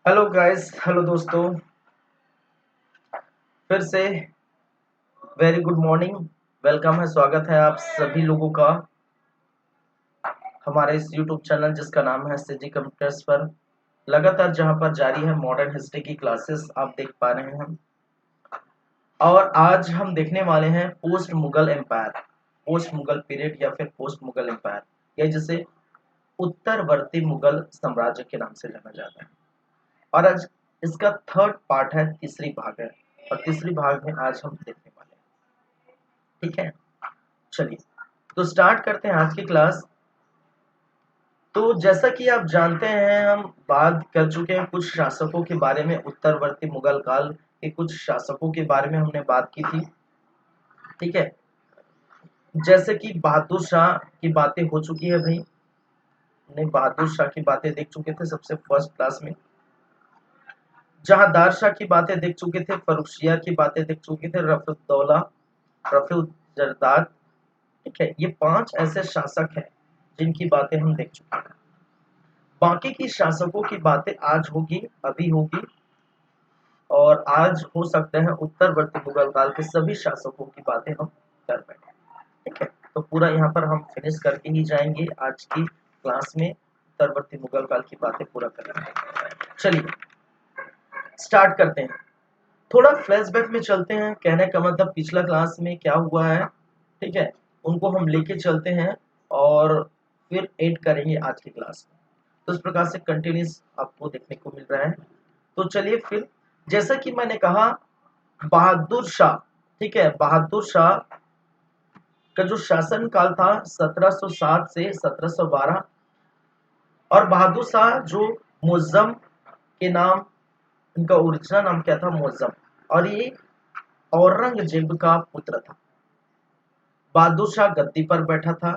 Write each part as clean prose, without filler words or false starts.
Hello guys, hello दोस्तों। फिर से वेरी गुड मॉर्निंग। वेलकम है, स्वागत है आप सभी लोगों का हमारे इस यूट्यूब चैनल जिसका नाम है सीजी कंप्यूटर्स पर। लगातार जहां पर जारी है मॉडर्न हिस्ट्री की क्लासेस आप देख पा रहे हैं। और आज हम देखने वाले हैं post Mughal empire, post Mughal period या फिर पोस्ट मुगल एम्पायर, या जिसे उत्तरवर्ती मुगल साम्राज्य के नाम से जाना जाता है। और आज इसका थर्ड पार्ट है, तीसरी भाग है। और तीसरी भाग में आज हम देखने वाले हैं। ठीक है, चलिए तो स्टार्ट करते हैं आज की क्लास। तो जैसा कि आप जानते हैं, हम बात कर चुके हैं कुछ शासकों के बारे में। उत्तरवर्ती मुगल काल के कुछ शासकों के बारे में हमने बात की थी। ठीक है, जैसे कि बहादुर शाह की बातें हो चुकी है भाई। हमने बहादुर शाह की बातें देख चुके थे सबसे फर्स्ट क्लास में। जहांदार शाह की बातें देख चुके थे, फर्रुखसियार की बातें देख चुके थे, रफीउद्दौला, रफीउद्दर्दाद। ठीक है, ये 5 ऐसे शासक हैं जिनकी बातें हम देख चुके हैं। बाकी की शासकों की बातें आज होगी, अभी होगी। और आज हो सकता है उत्तरवर्ती मुगल काल के सभी शासकों की बातें हम कर बैठे। ठीक है, तो पूरा यहाँ पर हम फिनिश करके ही जाएंगे आज की क्लास में। उत्तरवर्ती मुगल काल की बातें पूरा करेंगे। चलिए स्टार्ट करते हैं। थोड़ा फ्लैशबैक में चलते हैं। कहने का मतलब पिछला क्लास में क्या हुआ है, ठीक है, उनको हम लेके चलते हैं और फिर एड करेंगे आज की क्लास में। तो इस प्रकार से कंटिन्यूस आपको देखने को मिल रहा है। तो चलिए फिर, जैसा कि मैंने कहा, बहादुर शाह, ठीक है, बहादुर शाह का जो शासन काल था 1707 से 1712। और बहादुर शाह जो मुअज्जम के नाम, इनका ओरिजिनल नाम क्या था, मुअज्जम। और ये औरंगजेब का पुत्र था। बहादुर शाह गद्दी पर बैठा था।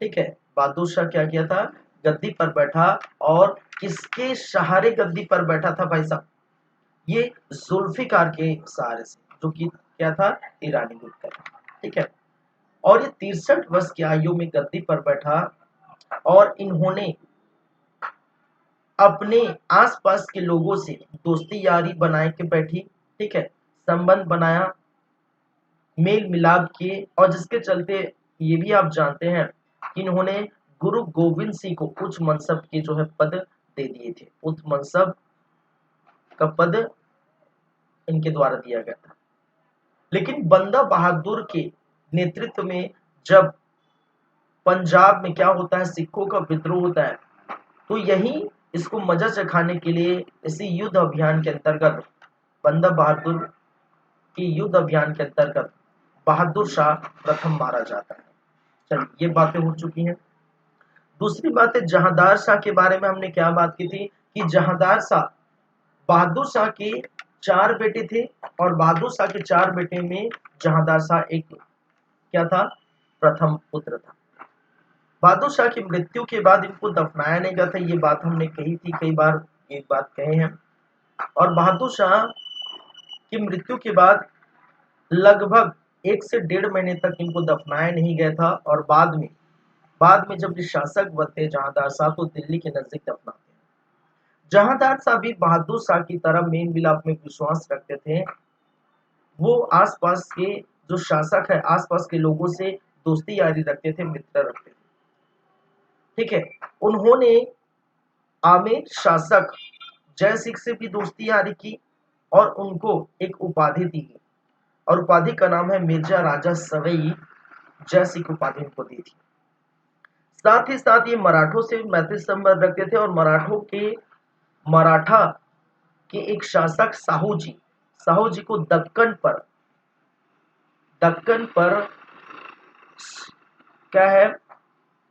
ठीक है, बहादुर शाह क्या किया था, गद्दी पर बैठा। और किसके सहारे गद्दी पर बैठा था भाई साहब, ये जुल्फिकार के सहारे से, जो कि क्या था, ईरानी गुट का। ठीक है, और ये 63 वर्ष की आयु में गद्दी पर बैठा। और इन्होंने अपने आसपास के लोगों से दोस्ती यारी बनाए के बैठी। ठीक है, संबंध बनाया, मेल मिलाप किए। और जिसके चलते ये भी आप जानते हैं कि इन्होंने गुरु गोविंद सिंह को उच्च मनसब के जो है पद दे दिए थे। उच्च मनसब का पद इनके द्वारा दिया गया था। लेकिन बंदा बहादुर के नेतृत्व में जब पंजाब में क्या होता है, सिखों का विद्रोह होता है, तो यही इसको मजा चखाने के लिए इसी युद्ध अभियान के अंतर्गत, बंदा बहादुर के युद्ध अभियान के अंतर्गत बहादुर शाह प्रथम मारा जाता है। चलिए ये बातें हो चुकी हैं। दूसरी बात है, जहांदार शाह के बारे में हमने क्या बात की थी कि जहांदार शाह, बहादुर शाह के 4 बेटे थे। और बहादुर शाह के 4 बेटे में जहांदार शाह एक क्या था, प्रथम पुत्र था। बहादुर शाह की मृत्यु के बाद इनको दफनाया नहीं गया था, ये बात हमने कही थी कई बार, ये बात कहे हैं। और बहादुर शाह की मृत्यु के बाद लगभग 1 से 1.5 महीने तक इनको दफनाया नहीं गया था। और बाद में जब ये शासक बनते जहांदार शाह, तो दिल्ली के नजदीक दफनाते हैं। जहांदार शाह भी बहादुर शाह की तरह मेल मिलाप में विश्वास रखते थे। वो आसपास के जो शासक है, आसपास के लोगों से दोस्ती यारी रखते थे, मित्र रखते थे। ठीक है, उन्होंने आमेर शासक जय सिंह से भी दोस्ती यारी की और उनको एक उपाधि दी। और उपाधि का नाम है मिर्जा राजा सवई जय सिंह उपाधि उनको दी थी। साथ ही साथ ये मराठों से मैत्री संबंध रखते थे। और मराठा के एक शासक साहू जी को दक्कन पर क्या है,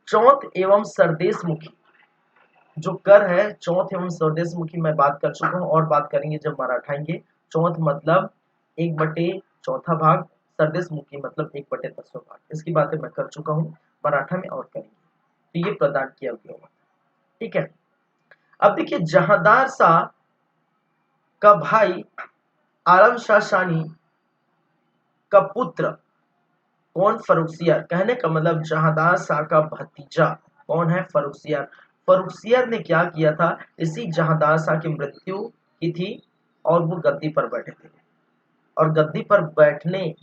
चौथ एवं सरदेश मुखी जो कर है, चौथ एवं स्वदेश मुखी मैं बात कर चुका हूँ और बात करेंगे जब मराठाएंगे। चौथ मतलब 1/4 भाग, सरदेश मुखी मतलब 1/10 भाग। इसकी बातें मैं कर चुका हूँ मराठा में, और करेंगे। तो ये प्रदान किया गया हुआ। ठीक है, अब देखिए, जहांदार शाह का भाई आलम शाह शानी का पुत्र कौन, फर्रुखसियार। कहने का मतलब जहांदार शाह का भतीजा कौन है, फर्रुखसियार। फर्रुखसियर ने क्या किया था, इसी जहांदार शाह की मृत्यु की थी और वो गद्दी पर बैठे थे। और गद्दी पर बैठने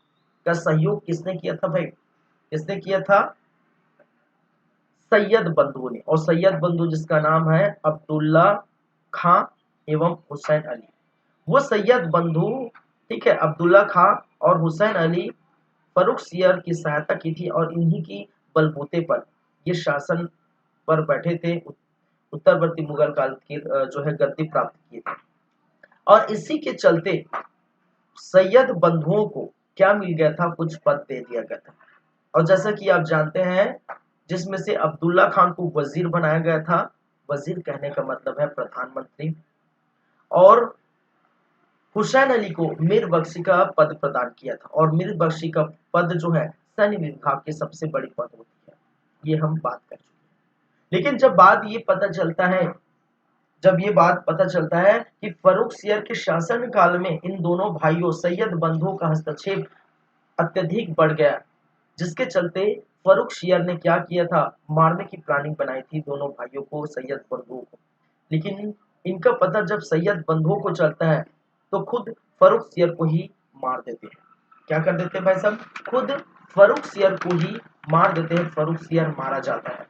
का सहयोग किसने किया था भाई? किसने किया था? सैयद बंधु ने। और सैयद बंधु जिसका नाम है अब्दुल्ला खां एवं हुसैन अली। वो सैयद बंधु, ठीक है, अब्दुल्ला खां और हुसैन अली फर्रुखसियर की सहायता की थी और इन्हीं की बलबूते पर ये शासन पर बैठे थे। उत्तरवर्ती मुगल काल की जो है गद्दी प्राप्त किए थे। और इसी के चलते सैयद बंधुओं को क्या मिल गया था? कुछ पद दे दिया गया था। और जैसा कि आप जानते हैं, जिसमें से अब्दुल्ला खान को वजीर बनाया गया था। वजीर कहने का मतलब है प्रधानमंत्री। और हुसैन अली को मीर बख्शी का पद प्रदान किया था। और मीर बख्शी का पद जो है सैन्य विभाग की सबसे बड़ी पद होती है, ये हम बात कर चुके हैं। लेकिन जब ये बात पता चलता है कि फर्रुखसियर के शासन काल में इन दोनों भाइयों सैयद बंधुओं का हस्तक्षेप अत्यधिक बढ़ गया, जिसके चलते फर्रुखसियर ने क्या किया था? मारने की प्लानिंग बनाई थी दोनों भाइयों को, सैयद बंधुओं को। लेकिन इनका पता जब सैयद बंधुओं को चलता है तो खुद फर्रुखसियर को ही मार देते हैं। क्या कर देते हैं भाई साहब? खुद फर्रुखसियर को ही मार देते हैं। फर्रुखसियर मारा जाता है।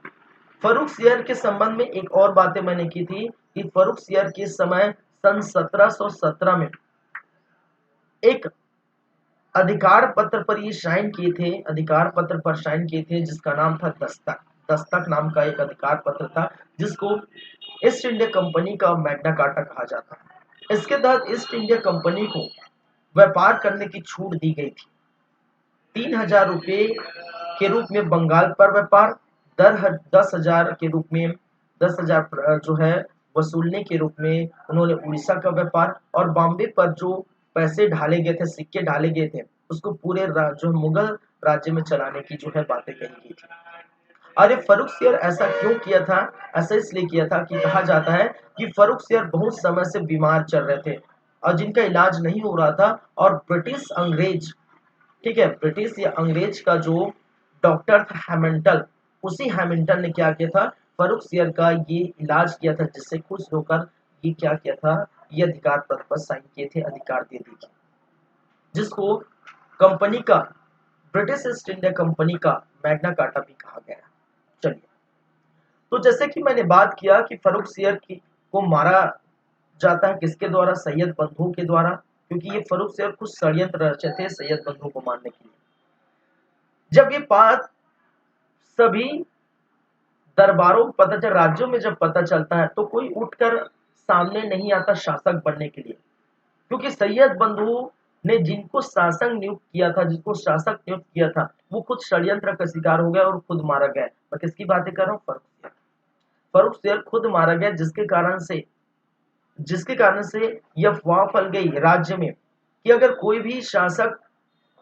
फर्रुखसियर के संबंध में एक और बातें मैंने की थी कि फर्रुखसियर के समय सन 1717 में एक अधिकार पत्र पर ये साइन किए थे, अधिकार पत्र पर साइन किए थे जिसका नाम था दस्तक। दस्तक नाम का एक अधिकार पत्र था जिसको ईस्ट इंडिया कंपनी का मैग्ना कार्टा कहा जाता है। इसके तहत ईस्ट इंडिया कंपनी को व्यापार करने की छूट दी गई थी। 3000 रुपये के रूप में बंगाल पर व्यापार, 10,000 के रूप में 10,000 जो है वसूलने के रूप में उन्होंने उड़ीसा का व्यापार, और बॉम्बे पर जो पैसे ढाले गए थे, सिक्के ढाले गए थे, उसको पूरे जो मुगल राज्य में चलाने की जो है बातें कही गई थी। अरे फर्रुखसियर ऐसा क्यों किया था? ऐसा इसलिए किया था कि कहा जाता है कि फर्रुखसियर बहुत समय से बीमार चल रहे थे और जिनका इलाज नहीं हो रहा था। और ब्रिटिश अंग्रेज, ठीक है, ब्रिटिश या अंग्रेज का जो डॉक्टर था हैमिल्टन, उसी हैमिल्टन ने क्या किया था? फर्रुखसियर का ये इलाज किया था, जिससे खुश होकर ये क्या किया था? ये अधिकार पत्र पर साइन किए थे, अधिकार दे दी थी, जिसको कंपनी का, ब्रिटिश ईस्ट इंडिया कंपनी का मैग्ना कार्टा भी कहा गया है। चलिए, तो जैसे कि मैंने बात किया कि फर्रुखसियर को मारा जाता है किसके द्वारा? सैयद बंधुओं के द्वारा, क्योंकि ये फर्रुखसियर कुछ षड्यंत्र रचे थे सैयद बंधुओं को मारने के लिए। जब ये बात सभी दरबारों को पता चल, राज्यों में जब पता चलता है, तो कोई उठकर सामने नहीं आता शासक बनने के लिए, क्योंकि सैयद बंधु ने जिनको शासक नियुक्त किया था, जिसको शासक नियुक्त किया था, वो खुद षड्यंत्र का शिकार हो गया और खुद मारा गया। मैं किसकी बातें कर रहा हूँ? फर्रुखसियर। फर्रुखसियर खुद मारा गया, जिसके कारण से यह अफवाह फैल गई राज्य में कि अगर कोई भी शासक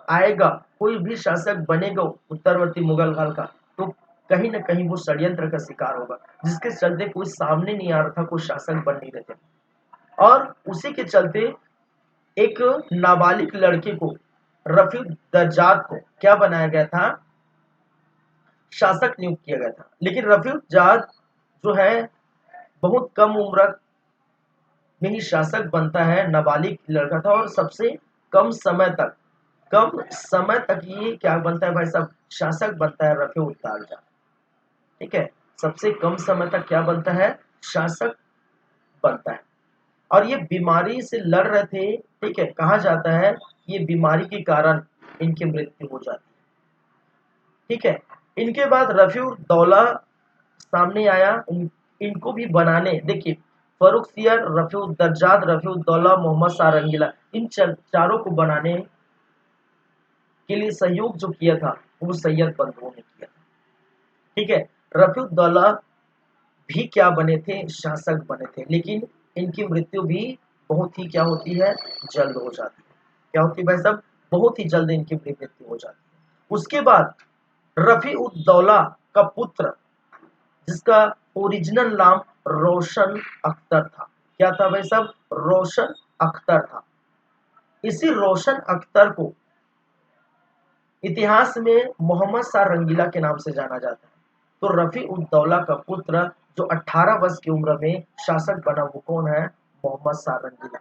आएगा, कोई भी शासक बनेगा उत्तरवर्ती मुगल काल का, तो कहीं ना कहीं वो षड्यंत्र का शिकार होगा, जिसके चलते कोई सामने नहीं आ रहा था, कोई शासक बन नहीं रहे थे। और उसी के चलते एक नाबालिग लड़के को, रफी दर्जात को क्या बनाया गया था? शासक नियुक्त किया गया था। लेकिन रफी दर्जात जो है बहुत कम उम्र में ही शासक बनता है, नाबालिग लड़का था, और सबसे कम समय तक ये क्या बनता है भाई साहब? शासक बनता है रफी दर्जात। ठीक है, सबसे कम समय तक क्या बनता है? शासक बनता है। और ये बीमारी से लड़ रहे थे। ठीक है, कहा जाता है ये बीमारी के कारण इनकी मृत्यु हो जाती है। ठीक है, इनके बाद रफीउद्दौला सामने आया। इनको भी बनाने, देखिए, फर्रुखसियर, रफीउद्दर्जात, रफीउद्दौला, मोहम्मद शाह रंगीला, इन चारों को बनाने के लिए सहयोग जो किया था वो सैयद बंधुओं ने किया था। ठीक है, रफीउद्दौला भी क्या बने थे? शासक बने थे। लेकिन इनकी मृत्यु भी बहुत ही क्या होती है? जल्द हो जाती है। क्या होती है भाई साहब? बहुत ही जल्द इनकी मृत्यु हो जाती है। उसके बाद रफी उद दौला का पुत्र, जिसका ओरिजिनल नाम रोशन अख्तर था। क्या था भाई साहब? रोशन अख्तर था। इसी रोशन अख्तर को इतिहास में मोहम्मद शाह रंगीला के नाम से जाना जाता है। तो रफी उद दौला का पुत्र जो 18 वर्ष की उम्र में शासक बना वो कौन है? मोहम्मद शाह रंगीला।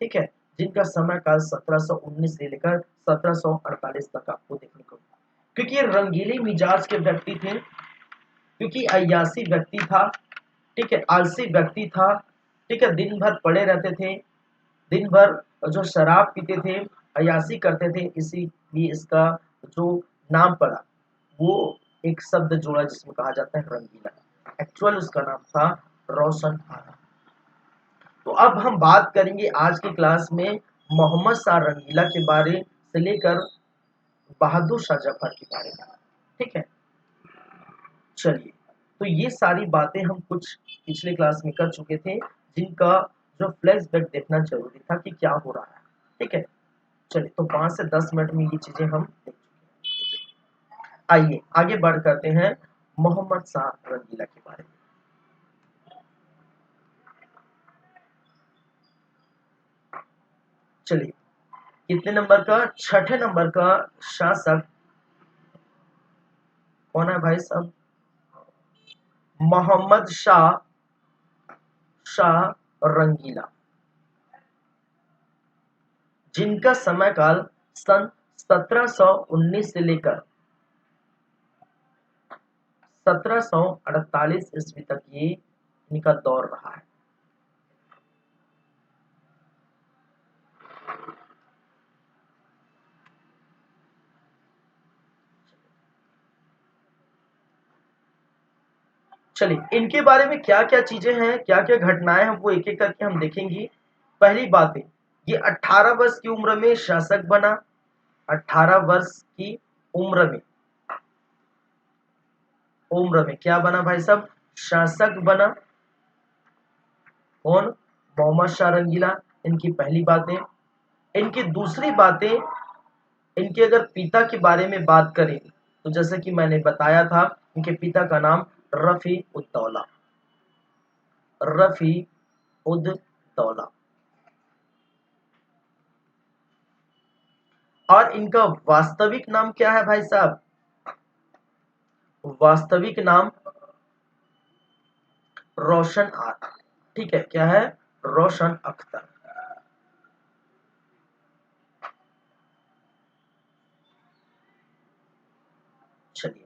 ठीक है, जिनका समय काल 1719 से लेकर 1748 तक आपको देखने को मिला। क्योंकि ये रंगीले मिजाज के व्यक्ति थे, क्योंकि अय्यासी व्यक्ति था, ठीक है, आलसी व्यक्ति था, ठीक है, दिन भर पड़े रहते थे, दिन भर जो शराब पीते थे, अय्यासी करते थे, इसीलिए इसका जो नाम पड़ा वो एक शब्द जोड़ा जिसमें कहा जाता है रंगीला। एक्चुअल उसका नाम था रोशन आरा। तो अब हम बात करेंगे आज की क्लास में मोहम्मद शाह रंगीला के बारे से लेकर बहादुर शाह जफर के बारे में। ठीक है, चलिए, तो ये सारी बातें हम कुछ पिछले क्लास में कर चुके थे, जिनका जो फ्लैशबैक देखना जरूरी था कि क्या हो रहा है। ठीक है, चलिए, तो 5 से 10 मिनट में ये चीजें हम देख चुके हैं। आइए आगे बढ़ करते हैं मोहम्मद शाह रंगीला के बारे में। चलिए, कितने नंबर का? 6ठे नंबर का शासक कौन है भाई साहब? मोहम्मद शाह रंगीला, जिनका समय काल सन 1719 से लेकर 1748 ईस्वी तक ये इनका दौर रहा है। चलिए, इनके बारे में क्या क्या चीजें हैं, क्या क्या घटनाएं हैं, वो एक एक करके हम देखेंगे। पहली बात है, ये 18 वर्ष की उम्र में शासक बना। 18 वर्ष की उम्र में क्या बना भाई साहब? शासक बना। कौन? मोहम्मद शाह रंगीला। इनकी पहली बातें। इनकी दूसरी बातें, इनके अगर पिता के बारे में बात करें तो जैसे कि मैंने बताया था, इनके पिता का नाम रफी उद दौला, और इनका वास्तविक नाम क्या है भाई साहब? वास्तविक नाम रोशन आरा। ठीक है, क्या है? रोशन अख्तर। चलिए,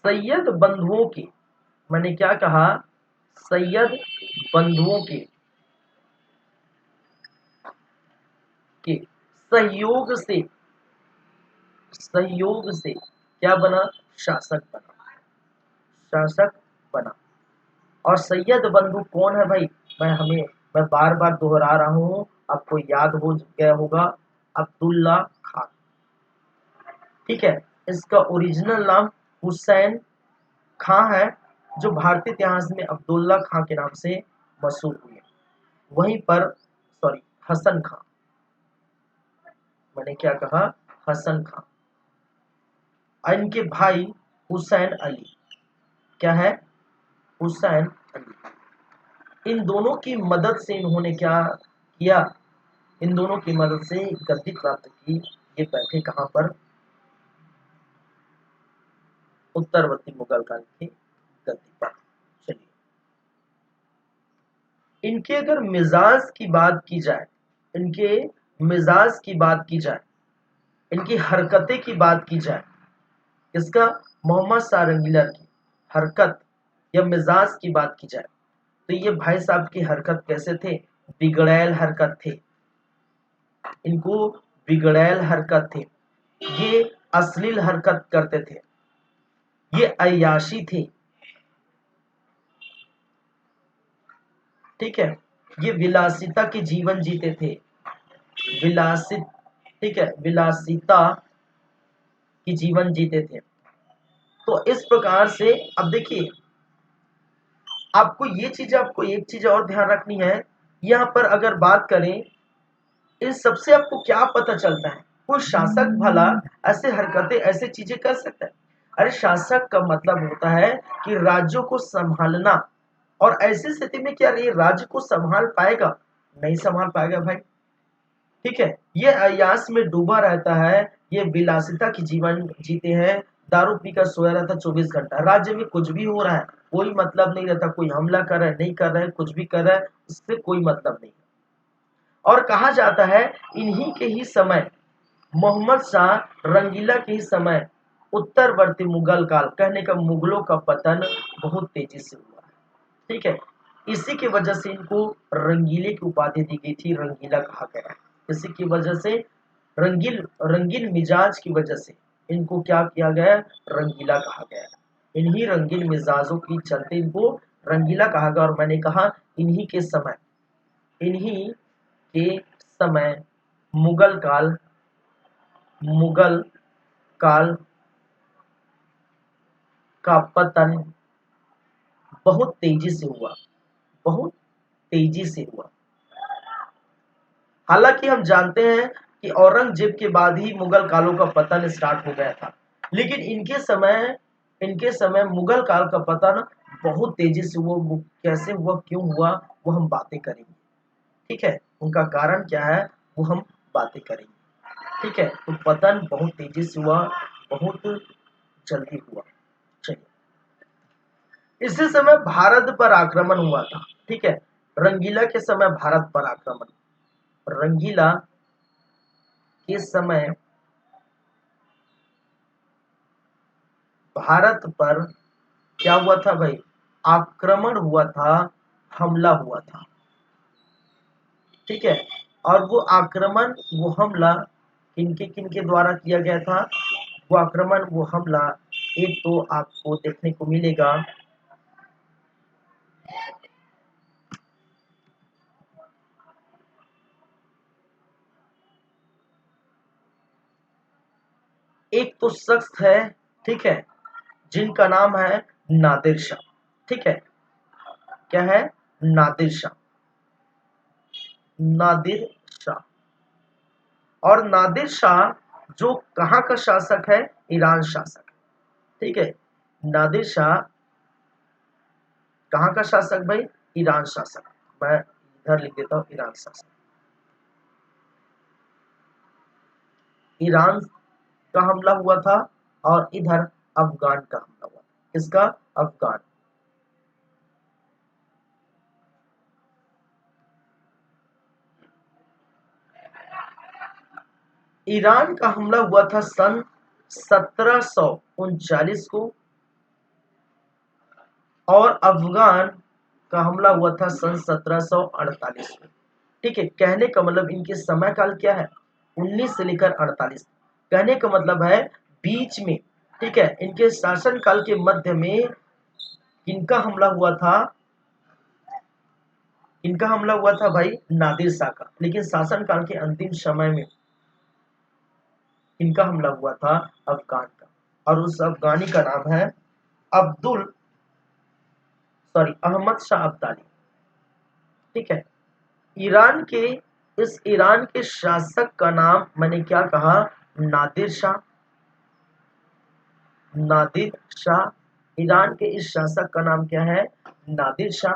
सैयद बंधुओं की, मैंने क्या कहा? सैयद बंधुओं के सहयोग से क्या बना? शासक बना। शासक बना। और सैयद बंधु कौन है भाई? मैं बार बार दोहरा रहा हूं, आपको याद हो गया होगा, अब्दुल्ला खान। ठीक है, इसका ओरिजिनल नाम हुसैन खां है, जो भारतीय इतिहास में अब्दुल्ला खां के नाम से मशहूर हुए। वहीं पर, सॉरी, हसन खां, मैंने क्या कहा? हसन खां। और इनके भाई हुसैन अली। क्या है? हुसैन अली। इन दोनों की मदद से इन्होंने क्या किया? इन दोनों की मदद से गद्दी प्राप्त की। ये बैठे कहां पर? उत्तरवर्ती मुगल काल की गद्दी पर। चलिए, इनके अगर मिजाज की बात की जाए, इनके मिजाज की बात की जाए, इनकी हरकतें की बात की जाए, इसका मोहम्मद शाह रंगीला की हरकत या मिजाज की बात की जाए, तो ये भाई साहब की हरकत कैसे थे? बिगड़ैल हरकत थे। इनको बिगड़ैल हरकत थे। ये अश्लील हरकत करते थे। ये अय्याशी थे। ठीक है, ये विलासिता के जीवन जीते थे। विलासित, ठीक है, विलासिता की जीवन जीते थे। तो इस प्रकार से अब देखिए, आपको ये चीज, आपको एक चीज और ध्यान रखनी है। यहाँ पर अगर बात करें, इस सबसे आपको क्या पता चलता है? कोई शासक भला ऐसे हरकतें, ऐसे चीजें कर सकता है? अरे, शासक का मतलब होता है कि राज्यों को संभालना। और ऐसी स्थिति में क्या ये राज्य को संभाल पाएगा? नहीं संभाल पाएगा भाई। ठीक है, ये अय्यास में डूबा रहता है, ये विलासिता की जीवन जीते हैं, दारू पीकर सोया रहता 24 घंटा। राज्य में कुछ भी हो रहा है, कोई मतलब नहीं रहता, कोई हमला कर रहा है, नहीं कर रहा है, कुछ भी कर रहा है, इससे कोई मतलब नहीं। और कहा जाता है इन्हीं के ही समय, मोहम्मद शाह रंगीला के ही समय, उत्तरवर्ती मुगल काल, कहने का मुगलों का पतन बहुत तेजी से हुआ है। ठीक है, इसी की वजह से इनको रंगीले की उपाधि दी गई थी, रंगीला कहा गया है। इसी की वजह से रंगीन रंगीन मिजाज की वजह से इनको क्या किया गया, रंगीला कहा गया है। इन्हीं रंगीन मिजाजों की चलते इनको रंगीला कहा गया। और मैंने कहा इन्हीं के समय मुगल काल का पतन बहुत तेजी से हुआ, बहुत तेजी से हुआ। हालांकि हम जानते हैं कि औरंगजेब के बाद ही मुगल कालों का पतन स्टार्ट हो गया था, लेकिन इनके समय मुगल काल का पतन बहुत तेजी से हुआ। वो कैसे हुआ, क्यों हुआ, वो हम बातें करेंगे। ठीक है, उनका कारण क्या है, वो हम बातें करेंगे। ठीक है, तो पतन बहुत तेजी से हुआ, बहुत जल्दी हुआ। चलिए, इसी समय भारत पर आक्रमण हुआ था। ठीक है, रंगीला के समय भारत पर आक्रमण, रंगीला के समय भारत पर क्या हुआ था भाई, आक्रमण हुआ था, हमला हुआ था। ठीक है, और वो आक्रमण, वो हमला किनके किनके द्वारा किया गया था, वो आक्रमण, वो हमला, एक तो आपको देखने को मिलेगा, एक तो शख्स है, ठीक है, जिनका नाम है नादिर शाह। ठीक है, क्या है, नादिर शाह, नादिर शाह। और नादिर शाह जो कहाँ का शासक है, ईरान शासक। ठीक है, नादिर शाह कहाँ का शासक भाई, ईरान शासक। मैं इधर लिख देता हूँ, ईरान शासक। ईरान का हमला हुआ था, और इधर अफगान का हमला हुआ था। किसका, अफगान। ईरान का हमला हुआ था सन 1739 को, और अफगान का हमला हुआ था सन 1748 में। ठीक है, कहने का मतलब इनके समय काल क्या है, 19 से लेकर 48। कहने का मतलब है बीच में, ठीक है, इनके शासन काल के मध्य में किनका हमला हुआ था, इनका हमला हुआ था भाई, नादिर शाह का। लेकिन शासन काल के अंतिम समय में इनका हमला हुआ था, अफगान का। और उस अफगानी का नाम है अब्दुल अहमद शाह अब्दाली। ठीक है, ईरान के ईरान के शासक का नाम मैंने क्या कहा, नादिर शाह, नादिर शाह। ईरान के इस शासक का नाम क्या है, नादिर शाह।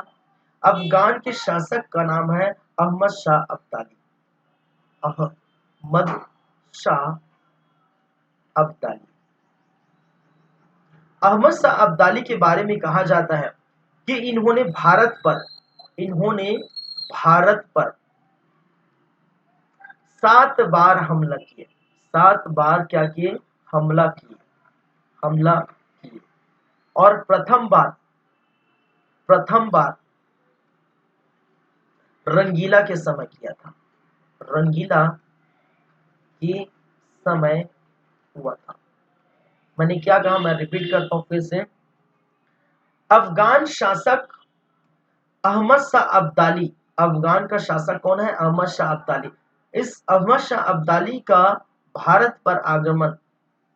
अफगान के शासक का नाम है अहमद शाह अब्दाली, अहमद शाह अब्दाली। अहमद शाह अब्दाली के बारे में कहा जाता है कि इन्होंने भारत पर 7 बार हमला किए, 7 बार क्या किए, हमला किए। और प्रथम बार रंगीला के समय किया था, रंगीला के समय हुआ था। मैंने क्या कहा, मैं रिपीट करता हूं फिर से। अफगान शासक अहमद शाह अब्दाली, अफगान का शासक कौन है, अहमद शाह अब्दाली। इस अहमद शाह अब्दाली का भारत पर आक्रमण,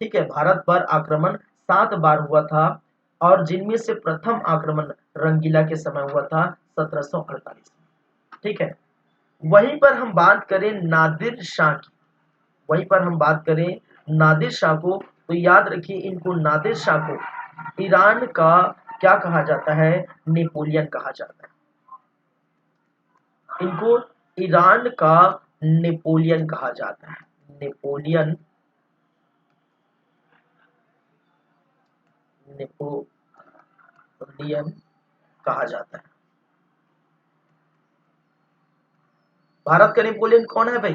ठीक है, भारत पर आक्रमण 7 बार हुआ था, और जिनमें से प्रथम आक्रमण रंगीला के समय हुआ था 1748। ठीक है, वहीं पर हम बात करें नादिर शाह की, वहीं पर हम बात करें नादिर शाह को, तो याद रखिए इनको, नादिर शाह को ईरान का क्या कहा जाता है, नेपोलियन कहा जाता है। इनको ईरान का नेपोलियन कहा जाता है, नेपोलियन नेपोलियन कहा जाता है। भारत का नेपोलियन कौन है भाई?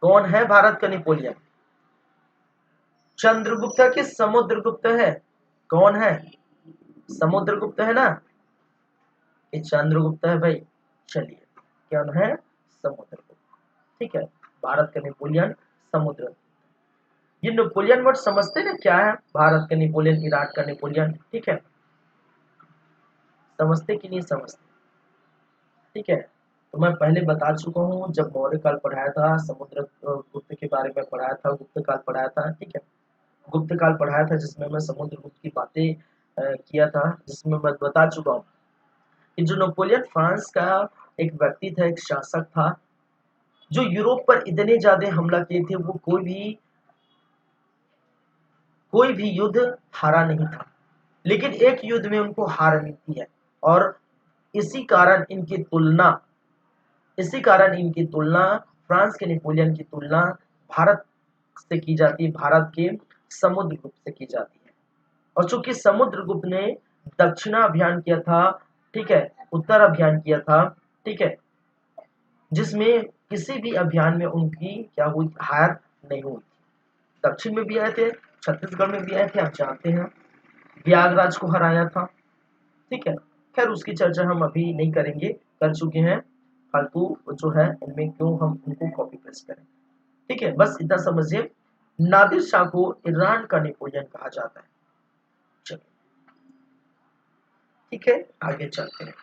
कौन है भारत का नेपोलियन? चंद्रगुप्त है कि समुद्रगुप्त है? कौन है? समुद्रगुप्त है ना कि चंद्रगुप्त है भाई? चलिए, क्या है? समुद्रगुप्त। ठीक है, भारत का नेपोलियन समुद्रगुप्त। ये नेपोलियन वर्ड समझते ना क्या है? भारत का नेपोलियन, इराक का नेपोलियन, ठीक है, समझते कि नहीं समझते? ठीक है, तो मैं पहले बता चुका हूँ, जब मौर्य काल पढ़ाया था, समुद्र गुप्त के बारे में पढ़ाया था, गुप्त काल पढ़ाया था, ठीक है, गुप्त काल पढ़ाया था जिसमें मैं समुद्रगुप्त की बातें किया था, जिसमें मैं बता चुका हूँ कि जो नेपोलियन फ्रांस का एक व्यक्ति था, एक शासक था, जो यूरोप पर इतने ज्यादा हमला किए थे, वो कोई भी युद्ध हारा नहीं था, लेकिन एक युद्ध में उनको हार मिलती है। और इसी कारण इनकी तुलना फ्रांस के नेपोलियन की तुलना भारत से की जाती है, भारत के समुद्रगुप्त से की जाती है। और चूंकि समुद्रगुप्त ने दक्षिणा अभियान किया था, ठीक है, उत्तर अभियान किया था, ठीक है, जिसमें किसी भी अभियान में उनकी क्या हुई? हार नहीं हुई। दक्षिण में भी आए थे, छत्तीसगढ़ में भी आए थे, आप जानते हैं, प्रयागराज को हराया था, ठीक है। खैर उसकी चर्चा हम अभी नहीं करेंगे, कर चुके हैं, फालतू जो है इनमें क्यों हम उनको कॉपी पेस्ट करें। ठीक है, बस इतना समझिए, नादिर शाह को ईरान का नेपोलियन कहा जाता है। चलिए, ठीक है, आगे चलते हैं।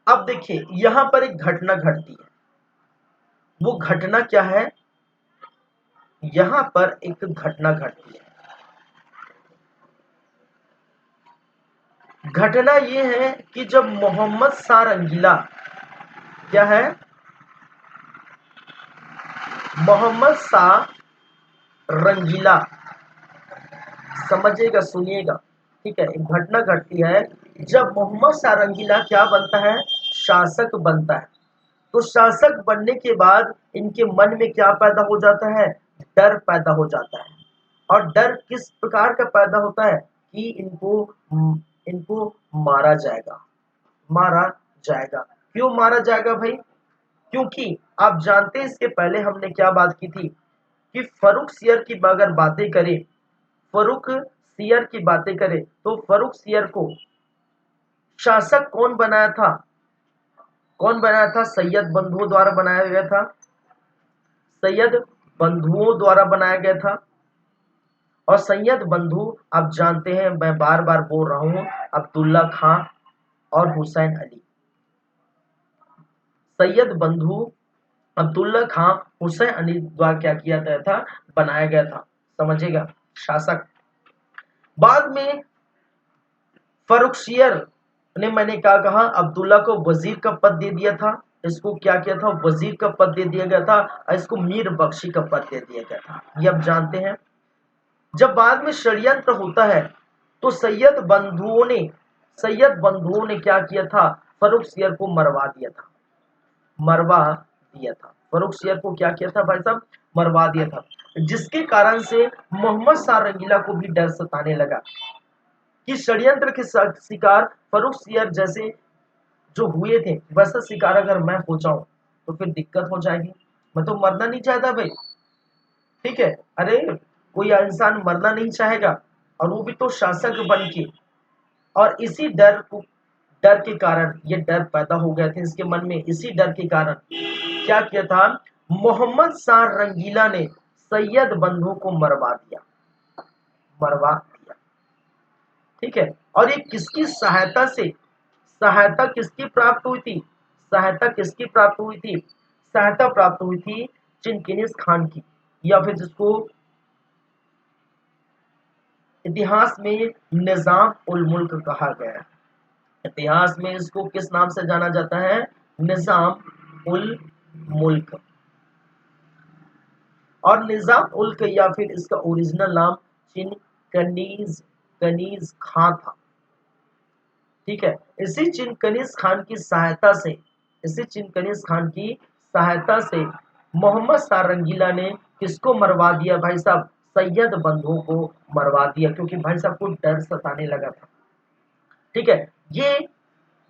अब देखिए, यहां पर एक घटना घटती है, वो घटना क्या है? यहां पर एक घटना घटती है। घटना ये है कि जब मोहम्मद शाह रंगीला, क्या है? मोहम्मद शाह रंगीला, समझिएगा, सुनिएगा, ठीक है, एक घटना घटती है जब मोहम्मद शाह रंगीला क्या बनता है? शासक बनता है। तो शासक बनने के बाद इनके मन में क्या पैदा हो जाता है? डर पैदा हो जाता है। और डर किस प्रकार का पैदा होता है? कि इनको मारा जाएगा, मारा जाएगा। क्यों मारा जाएगा भाई? क्योंकि आप जानते हैं, इसके पहले हमने क्या बात की थी कि फर्रुख सियर की अगर बातें करें, फर्रुख सियर की बातें करें, तो फर्रुख सियर को शासक कौन बनाया था? कौन बनाया था? सैयद बंधुओं द्वारा बनाया गया था, सैयद बंधुओं द्वारा बनाया गया था। और सैयद बंधु, आप जानते हैं, मैं बार बार बोल रहा हूं, अब्दुल्ला खां और हुसैन अली। सैयद बंधु, अब्दुल्ला खां, हुसैन अली द्वारा क्या किया गया था? बनाया गया था, समझिएगा, शासक। बाद में फर्रुखसियर ने, मैंने क्या कहा, अब्दुल्ला को वजीर का पद दे दिया था, इसको क्या किया था? वजीर का पद दे दिया गया था, और इसको मीर बख्शी का पद दे दिया गया था, ये आप जानते हैं। जब बाद में षड्यंत्र होता है, तो सैयद बंधुओं ने क्या किया था? फर्रुखसियर को मरवा दिया था, मरवा दिया था। फर्रुखसियर को क्या किया था भाई साहब? मरवा दिया था, जिसके कारण से मोहम्मद शाह रंगीला को भी डर सताने लगा कि षड्यंत्र के शिकार फर्रुखसियर जैसे जो हुए थे, वैसा शिकार अगर मैं हो जाऊं तो फिर दिक्कत हो जाएगी। मैं तो मरना नहीं चाहता भाई, ठीक है, अरे कोई इंसान मरना नहीं चाहेगा, और वो भी तो शासक बन के। और इसी डर के कारण ये डर पैदा हो गया था इसके मन में। इसी डर के कारण क्या किया था? मोहम्मद शाह रंगीला ने सैयद बंधु को मरवा दिया, मरवा दिया, ठीक है। और ये किसकी सहायता से? सहायता किसकी प्राप्त हुई थी? सहायता किसकी प्राप्त हुई थी? सहायता प्राप्त हुई थी चिनकिनिस खान की, या फिर जिसको इतिहास में निजाम उल मुल्क कहा गया है। इतिहास में इसको किस नाम से जाना जाता है? निजाम उल मुल्क। और निजाम उल्क, या फिर इसका ओरिजिनल नाम चिनकनीज कनीज खां था, ठीक है। इसी चिनकनीज खान की सहायता से मोहम्मद शाह रंगीला ने किसको मरवा दिया भाई साहब? सैयद बंधुओं को मरवा दिया, क्योंकि भाई साहब को डर सताने लगा था। ठीक है, ये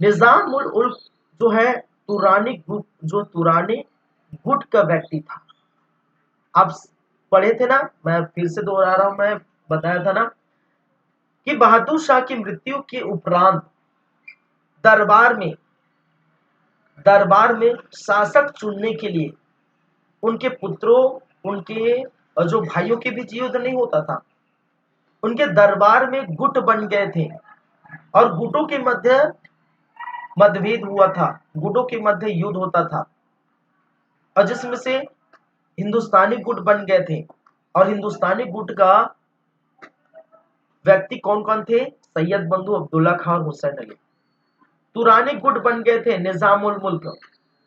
निजाम उल उल्क जो है तुरानी गुट का व्यक्ति था। आप पढ़े थे ना, मैं फिर से दोहरा रहा हूं, मैं बताया था ना कि बहादुर शाह की मृत्यु के उपरांत दरबार में शासक चुनने के लिए उनके पुत्रों, उनके जो भाइयों के बीच युद्ध नहीं होता था, उनके दरबार में गुट बन गए थे और गुटों के मध्य मतभेद हुआ था, गुटों के मध्य युद्ध होता था, और जिसमें से हिंदुस्तानी गुट बन गए थे। और हिंदुस्तानी गुट का व्यक्ति कौन कौन थे? सैयद बंधु, अब्दुल्ला खां और हुसैन अली। तुरानी गुट बन गए थे निजाम उल मुल्क,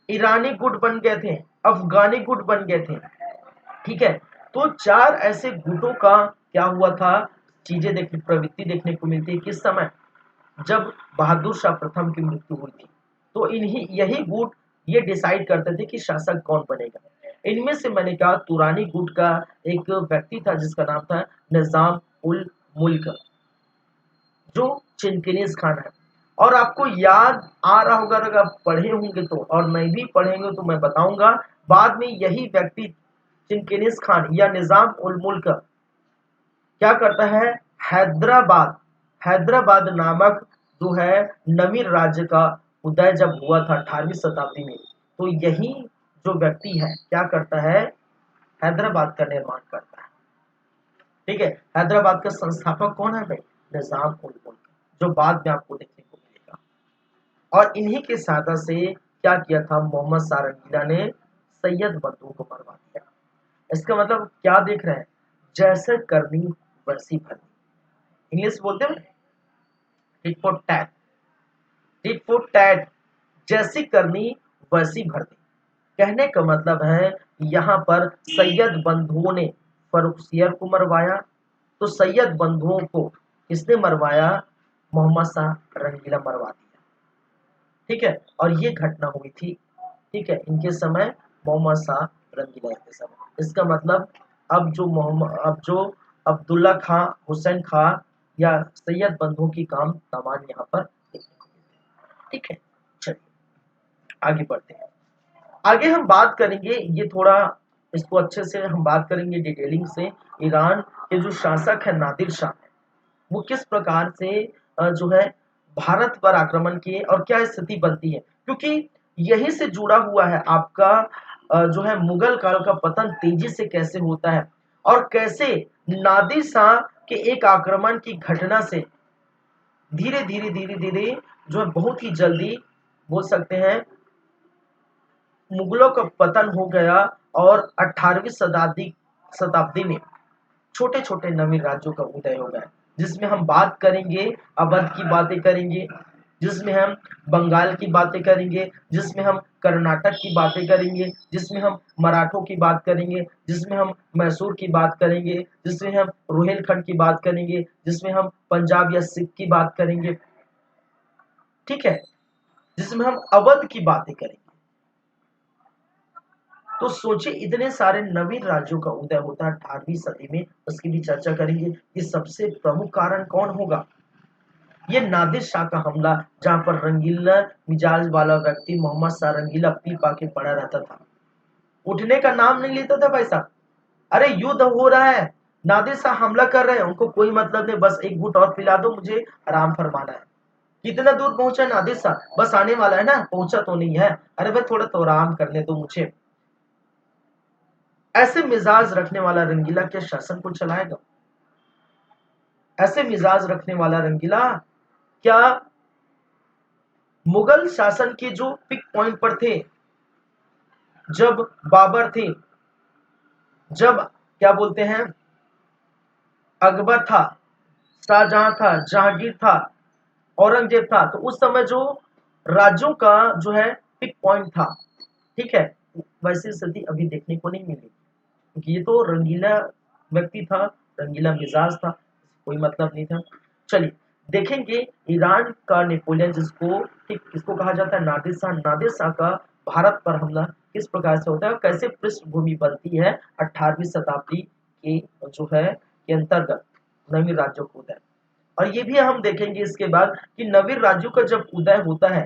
ईरानी गुट बन गए थे, अफगानी गुट बन गए थे। ठीक है, तो चार ऐसे गुटों का क्या हुआ था, चीजें देखने, प्रवृत्ति देखने को मिलती है किस समय? जब बहादुर शाह प्रथम की मृत्यु हुई थी। तो इन्हीं यही गुट ये डिसाइड करते थे कि शासक कौन बनेगा। इनमें से मैंने कहा तुरानी गुट का एक व्यक्ति था जिसका नाम था निजाम उल मुल्क, जो चिनकिनीज खान है। और आपको याद आ रहा होगा, अगर आप पढ़े होंगे तो, और नहीं भी पढ़ेंगे तो मैं बताऊंगा, बाद में यही व्यक्ति चिनकिनीज खान या निजाम उल मुल्क क्या करता है? हैदराबाद हैदराबाद नामक जो है नवीन राज्य का उदय जब हुआ था 18वीं शताब्दी में, तो यही जो व्यक्ति है क्या करता है? हैदराबाद का निर्माण करता है। ठीक है, हैदराबाद का संस्थापक कौन है भाई? निजाम उल मुल्क, जो बाद में आपको देखने को मिलेगा। और इन्हीं के सहायता से क्या किया था? मोहम्मद शाह रंगीला ने सैयद बंधु को मरवा दिया। इसका मतलब क्या देख रहे हैं? जैसे करनी वैसी भरनी। इंग्लिश बोलते हैं tit for tat, tit for tat, जैसी करनी वैसी भरनी। कहने का मतलब है यहाँ पर सैयद बंधुओं ने फर्रुखसियर को मरवाया, तो सैयद बंधुओं को किसने मरवाया? मोहम्मद शाह रंगीला मरवा दिया। ठीक है, और ये घटना हुई थी, ठीक है, इनके समय, मोहम्मद शाह रंगीला के समय। इसका मतलब अब जो अब्दुल्ला खां, हुसैन खां या सैयद बंधुओं की काम तमाम यहाँ पर देखने को मिलते हैं। ठीक है, चलिए आगे बढ़ते हैं। आगे हम बात करेंगे, ये थोड़ा इसको अच्छे से हम बात करेंगे डिटेलिंग से। ईरान के जो शासक है नादिर शाह, वो किस प्रकार से जो है भारत पर आक्रमण किए और क्या स्थिति बनती है, क्योंकि यही से जुड़ा हुआ है आपका जो है मुगल काल का पतन तेजी से कैसे होता है, और कैसे नादिर शाह के एक आक्रमण की घटना से धीरे धीरे जो है बहुत ही जल्दी बोल सकते हैं मुगलों का पतन हो गया, और 18वीं शताब्दी में छोटे छोटे नवीन राज्यों का उदय हो गया, जिसमें हम बात करेंगे अवध की बातें करेंगे, जिसमें हम बंगाल की बातें करेंगे, जिसमें हम कर्नाटक की बातें करेंगे, जिसमें हम मराठों की बात करेंगे, जिसमें हम मैसूर की बात करेंगे, जिसमें हम रोहिलखंड की बात करेंगे, जिसमें हम पंजाब या सिख की बात करेंगे। ठीक है, जिसमें हम अवध की बातें करेंगे। तो सोचिए इतने सारे नवीन राज्यों का उदय होता है 18वीं सदी में, उसकी भी चर्चा करेंगे कि सबसे प्रमुख कारण कौन होगा? ये नादिर शाह का हमला, जहां पर रंगीला मिजाज वाला व्यक्ति मोहम्मद शाह रंगीला पी पा के पड़ा रहता था, उठने का नाम नहीं लेता था भाई साहब। अरे युद्ध हो रहा है, नादिर शाह हमला कर रहे हैं, उनको कोई मतलब नहीं, बस एक घूंट और पिला दो, मुझे आराम फरमाना है। कितना दूर पहुंचा नादिर शाह? बस आने वाला है ना, पहुंचा तो नहीं है, अरे भाई थोड़ा तो आराम करने दो मुझे। ऐसे मिजाज रखने वाला रंगीला क्या शासन को चलाएगा? ऐसे मिजाज रखने वाला रंगीला क्या मुगल शासन के जो पिक पॉइंट पर थे, जब बाबर थे, जब क्या बोलते हैं अकबर था, शाहजहां था, जहांगीर था, औरंगजेब था, तो उस समय जो राज्यों का जो है पिक पॉइंट था, ठीक है, वैसी स्थिति अभी देखने को नहीं मिली, क्योंकि ये तो रंगीला व्यक्ति था, रंगीला मिजाज था, कोई मतलब नहीं था। चलिए देखेंगे ईरान का नेपोलियन, जिसको ठीक किसको कहा जाता है? नादिर शाह। नादिर शाह का भारत पर हमला किस प्रकार से होता है और कैसे पृष्ठभूमि बनती है 18वीं शताब्दी के जो है के अंतर्गत नवीन राज्यों को उदय। और ये भी हम देखेंगे इसके बाद कि नवीन राज्यों का जब उदय होता है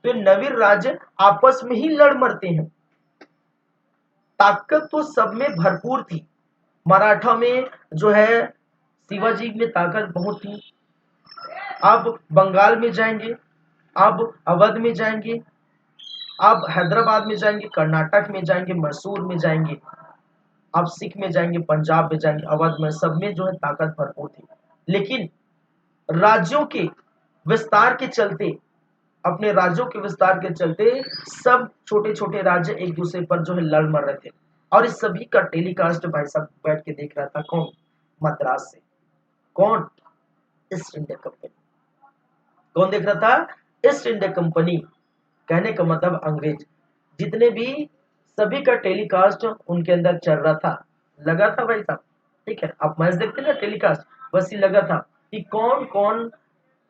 तो नवीन राज्य आपस में ही लड़ मरते हैं। ताकत तो सब में भरपूर थी। मराठा में जो है शिवाजी में ताकत बहुत थी। अब बंगाल में जाएंगे, अब अवध में जाएंगे, अब हैदराबाद में जाएंगे, कर्नाटक में जाएंगे, मैसूर में जाएंगे, अब सिख में जाएंगे, पंजाब में जाएंगे, अवध में, सब में जो है ताकत भरपूर थी। लेकिन राज्यों के विस्तार के चलते, अपने राज्यों के विस्तार के चलते सब छोटे छोटे राज्य एक दूसरे पर जो है लड़ मर रहे थे। और इस सभी का टेलीकास्ट भाई साहब बैठ के देख रहा था कौन? मद्रास से। कौन? East India company. कौन देख रहा था? East India company. कहने का मतलब अंग्रेज। जितने भी सभी का टेलीकास्ट उनके अंदर चल रहा था, लगा था भाई साहब। ठीक है, आप मैच देखते ना टेलीकास्ट, बस ये लगा था कि कौन कौन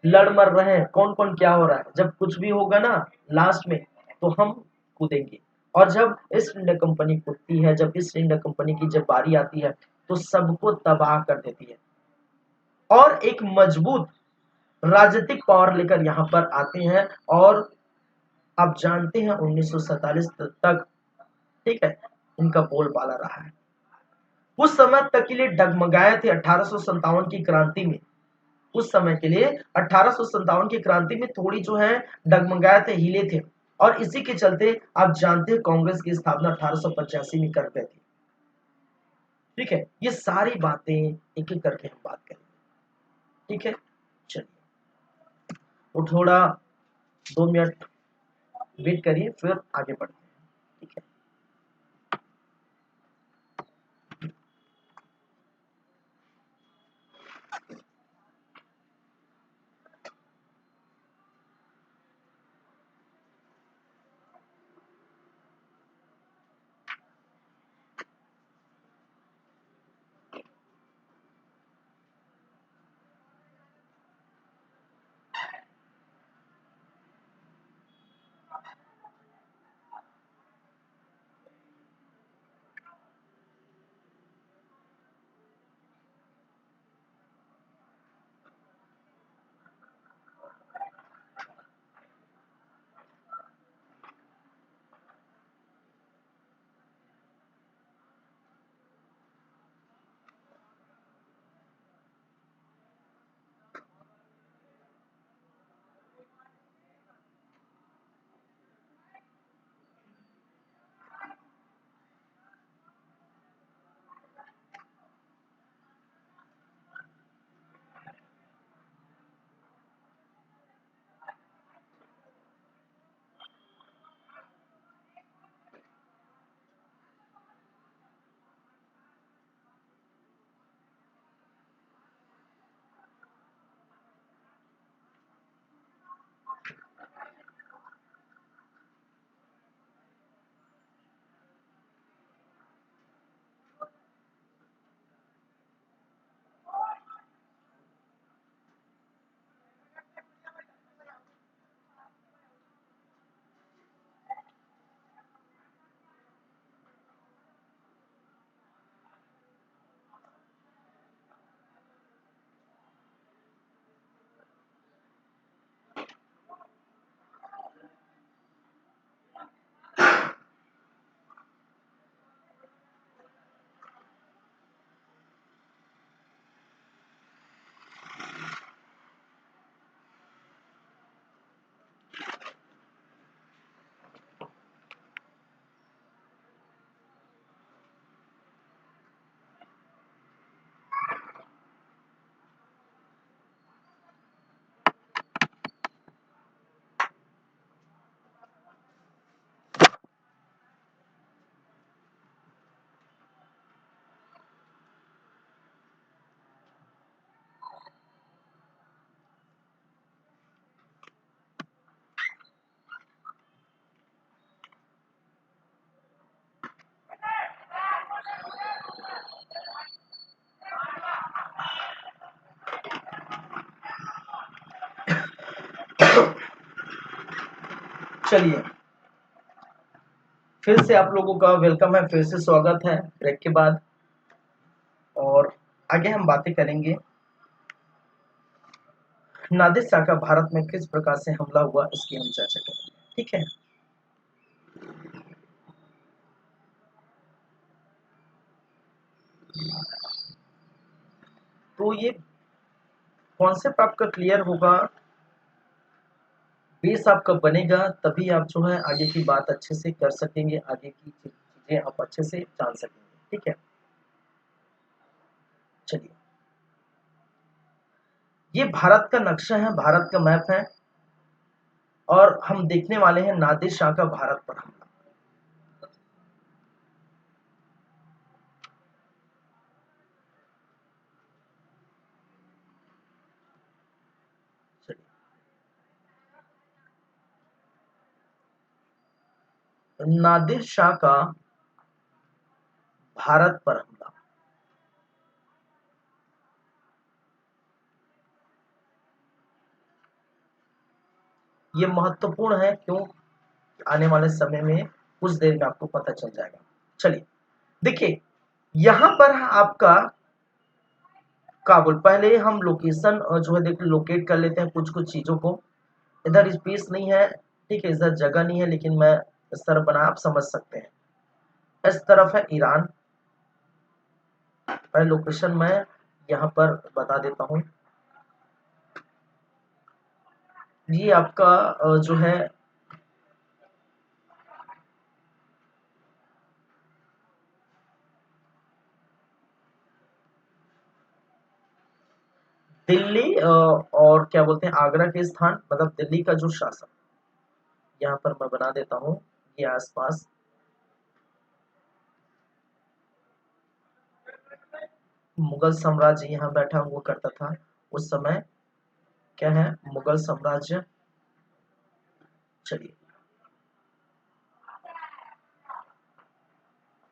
लड़ मर रहे हैं, कौन कौन क्या हो रहा है। जब कुछ भी होगा ना लास्ट में तो हम कूदेंगे। और जब ईस्ट इंडिया कंपनी कूदती है, जब ईस्ट इंडिया कंपनी की जब बारी आती है तो सबको तबाह कर देती है और एक मजबूत राजनीतिक पावर लेकर यहाँ पर आते हैं। और आप जानते हैं 1947 तक, ठीक है, इनका बोलबाला रहा है। कुछ समय तक के लिए डगमगाए थे 1857 की क्रांति में। उस समय के लिए 1857 की क्रांति में थोड़ी जो है डगमगाए थे, हिले थे। और इसी के चलते आप जानते हैं कांग्रेस की स्थापना 1885 में कर गए थे। ठीक है, ये सारी बातें एक एक करके हम बात करेंगे। ठीक है, चलिए तो थोड़ा 2 मिनट वेट करिए, फिर आगे बढ़ते हैं। ठीक है, चलिए फिर से आप लोगों का वेलकम है, फिर से स्वागत है ब्रेक के बाद। और आगे हम बातें करेंगे नादिर शाह का भारत में किस प्रकार से हमला हुआ, इसकी हम चर्चा करेंगे। ठीक है, तो ये कॉन्सेप्ट आपका क्लियर होगा, बेस आपका बनेगा, तभी आप जो है आगे की बात अच्छे से कर सकेंगे, आगे की चीजें आप अच्छे से जान सकेंगे। ठीक है, चलिए, ये भारत का नक्शा है, भारत का मैप है, और हम देखने वाले हैं नादिर शाह का भारत पर हमला। नादिर शाह का भारत पर हमला। ये महत्वपूर्ण है, क्यों? आने वाले समय में कुछ देर में आपको पता चल जाएगा। चलिए, देखिए, यहां पर आपका काबुल, पहले हम लोकेशन जो है देखिए लोकेट कर लेते हैं कुछ कुछ चीजों को। इधर स्पेस नहीं है, ठीक है, इधर जगह नहीं है, लेकिन मैं इस तरफ बना, आप समझ सकते हैं। इस तरफ है ईरान, पहले लोकेशन मैं यहाँ पर बता देता हूँ। ये आपका जो है दिल्ली और क्या बोलते हैं आगरा के स्थान, मतलब दिल्ली का जो शासक, यहाँ पर मैं बना देता हूँ, ये आसपास मुगल साम्राज्य यहाँ बैठा हुआ करता था उस समय। क्या है? मुगल साम्राज्य। चलिए,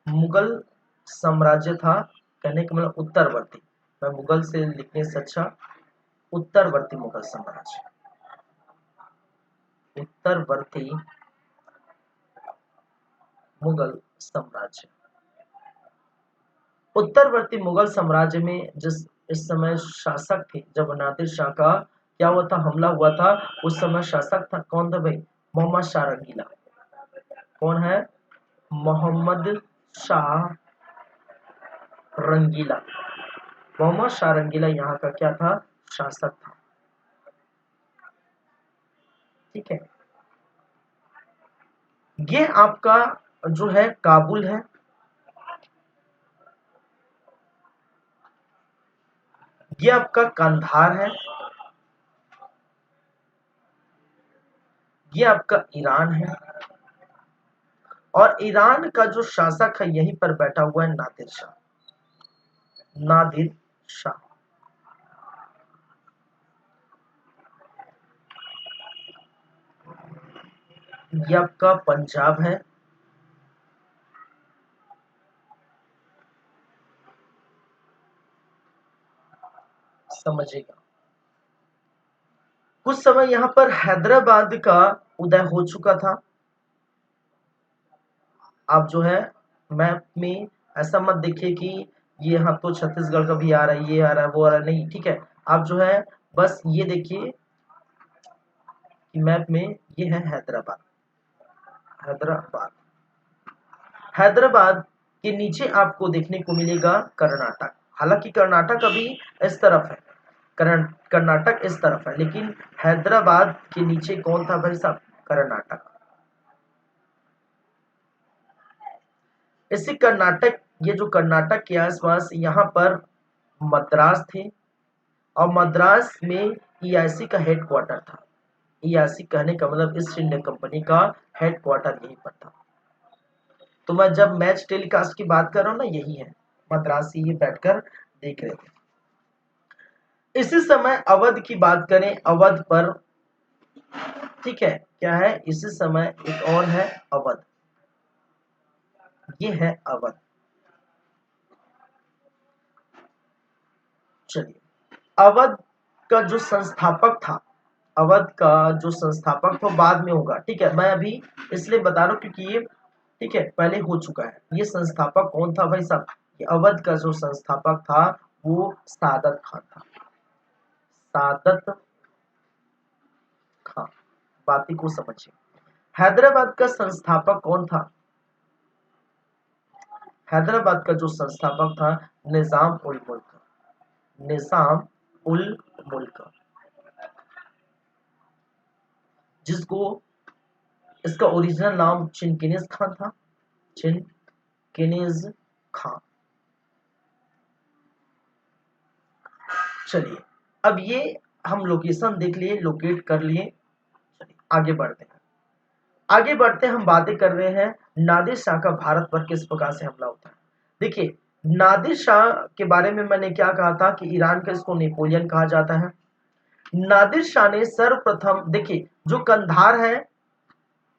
मुगल साम्राज्य था, कहने का मतलब उत्तरवर्ती, मैं मुगल से लिखने से अच्छा उत्तरवर्ती मुगल साम्राज्य, उत्तरवर्ती मुगल साम्राज्य। उत्तरवर्ती मुगल साम्राज्य में जिस इस समय शासक थे, जब नादिर शाह का क्या हुआ था, हमला हुआ था, उस समय शासक था कौन था भाई? मोहम्मद शाह रंगीला। कौन है? मोहम्मद शाह रंगीला। मोहम्मद शाह रंगीला यहाँ का क्या था? शासक था। ठीक है, ये आपका जो है काबुल है, ये आपका कंधार है, ये आपका ईरान है, और ईरान का जो शासक है यहीं पर बैठा हुआ है नादिर शाह। नादिर शाह। ये आपका पंजाब है, समझिएगा। कुछ समय यहाँ पर हैदराबाद का उदय हो चुका था। आप जो है मैप में ऐसा मत देखिए कि ये यहाँ तो छत्तीसगढ़ का भी आ रहा है, ये आ रहा है, वो आ रहा है, नहीं, ठीक है। आप जो है बस ये देखिए कि मैप में ये है हैदराबाद। हैदराबाद, हैदराबाद के नीचे आपको देखने को मिलेगा कर्नाटक। हालांकि कर्नाटक अभी इस तरफ है, कर्नाटक इस तरफ है, लेकिन हैदराबाद के नीचे कौन था भाई साहब? कर्नाटक। इसी कर्नाटक, ये जो कर्नाटक के आसपास यहाँ पर मद्रास थे, और मद्रास में ईआईसी का हेडक्वार्टर था। ईआईसी कहने का मतलब ईस्ट इंडिया कंपनी का हेडक्वार्टर यहीं पर था। तो मैं जब मैच टेलीकास्ट की बात कर रहा हूँ ना, यही है, मद्रास ही ये बैठकर देख रहे थे। इसी समय अवध की बात करें, अवध पर, ठीक है, क्या है इसी समय एक और है अवध, ये है अवध। चलिए, अवध का जो संस्थापक था, अवध का जो संस्थापक था बाद में होगा, ठीक है, मैं अभी इसलिए बता रहा हूं क्योंकि ये ठीक है, पहले हो चुका है। ये संस्थापक कौन था भाई साहब? ये अवध का जो संस्थापक था वो सादत खान था। सादत खान, बाती को समझिए। हैदराबाद का संस्थापक कौन था? हैदराबाद का जो संस्थापक था निजाम उल मुल्क, निजाम उल मुल्क, जिसको इसका ओरिजिनल नाम चिनकिनिज खान था, चिनकिनिज खान। चलिए, अब ये हम लोकेशन देख लिए, लोकेट कर लिए। चलिए आगे बढ़ते हैं। आगे बढ़ते हम बातें कर रहे हैं नादिर शाह का भारत पर किस प्रकार से हमला होता है। देखिए, नादिर शाह के बारे में मैंने क्या कहा था कि ईरान का इसको नेपोलियन कहा जाता है। नादिर शाह ने सर्वप्रथम, देखिए जो कंधार है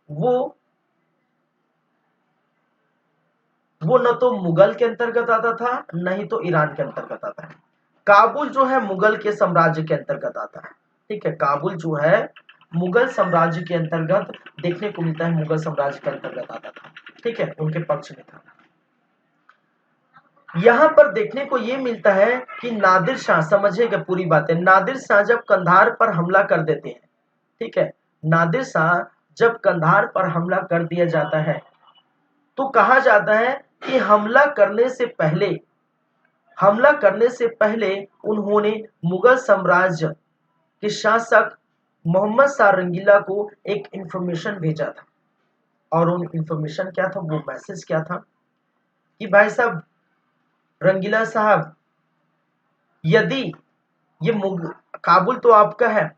वो न तो मुगल के अंतर्गत आता था न ही तो ईरान के अंतर्गत आता है। काबुल जो है मुगल के साम्राज्य के अंतर्गत आता है। ठीक है, काबुल जो है मुगल साम्राज्य के अंतर्गत देखने को मिलता है, मुगल साम्राज्य के अंतर्गत आता था। ठीक है, उनके पक्ष में था। यहां पर देखने को ये मिलता है कि नादिर शाह, समझिएगा पूरी बात है, नादिर शाह जब कंधार पर हमला कर देते हैं, ठीक है, नादिर शाह जब कंधार पर हमला कर दिया जाता है तो कहा जाता है कि हमला करने से पहले उन्होंने मुगल साम्राज्य के शासक मोहम्मद शाह रंगीला को एक इंफॉर्मेशन भेजा था। और उन इंफॉर्मेशन क्या था, वो मैसेज क्या था कि भाई साहब रंगीला साहब, यदि ये काबुल तो आपका है,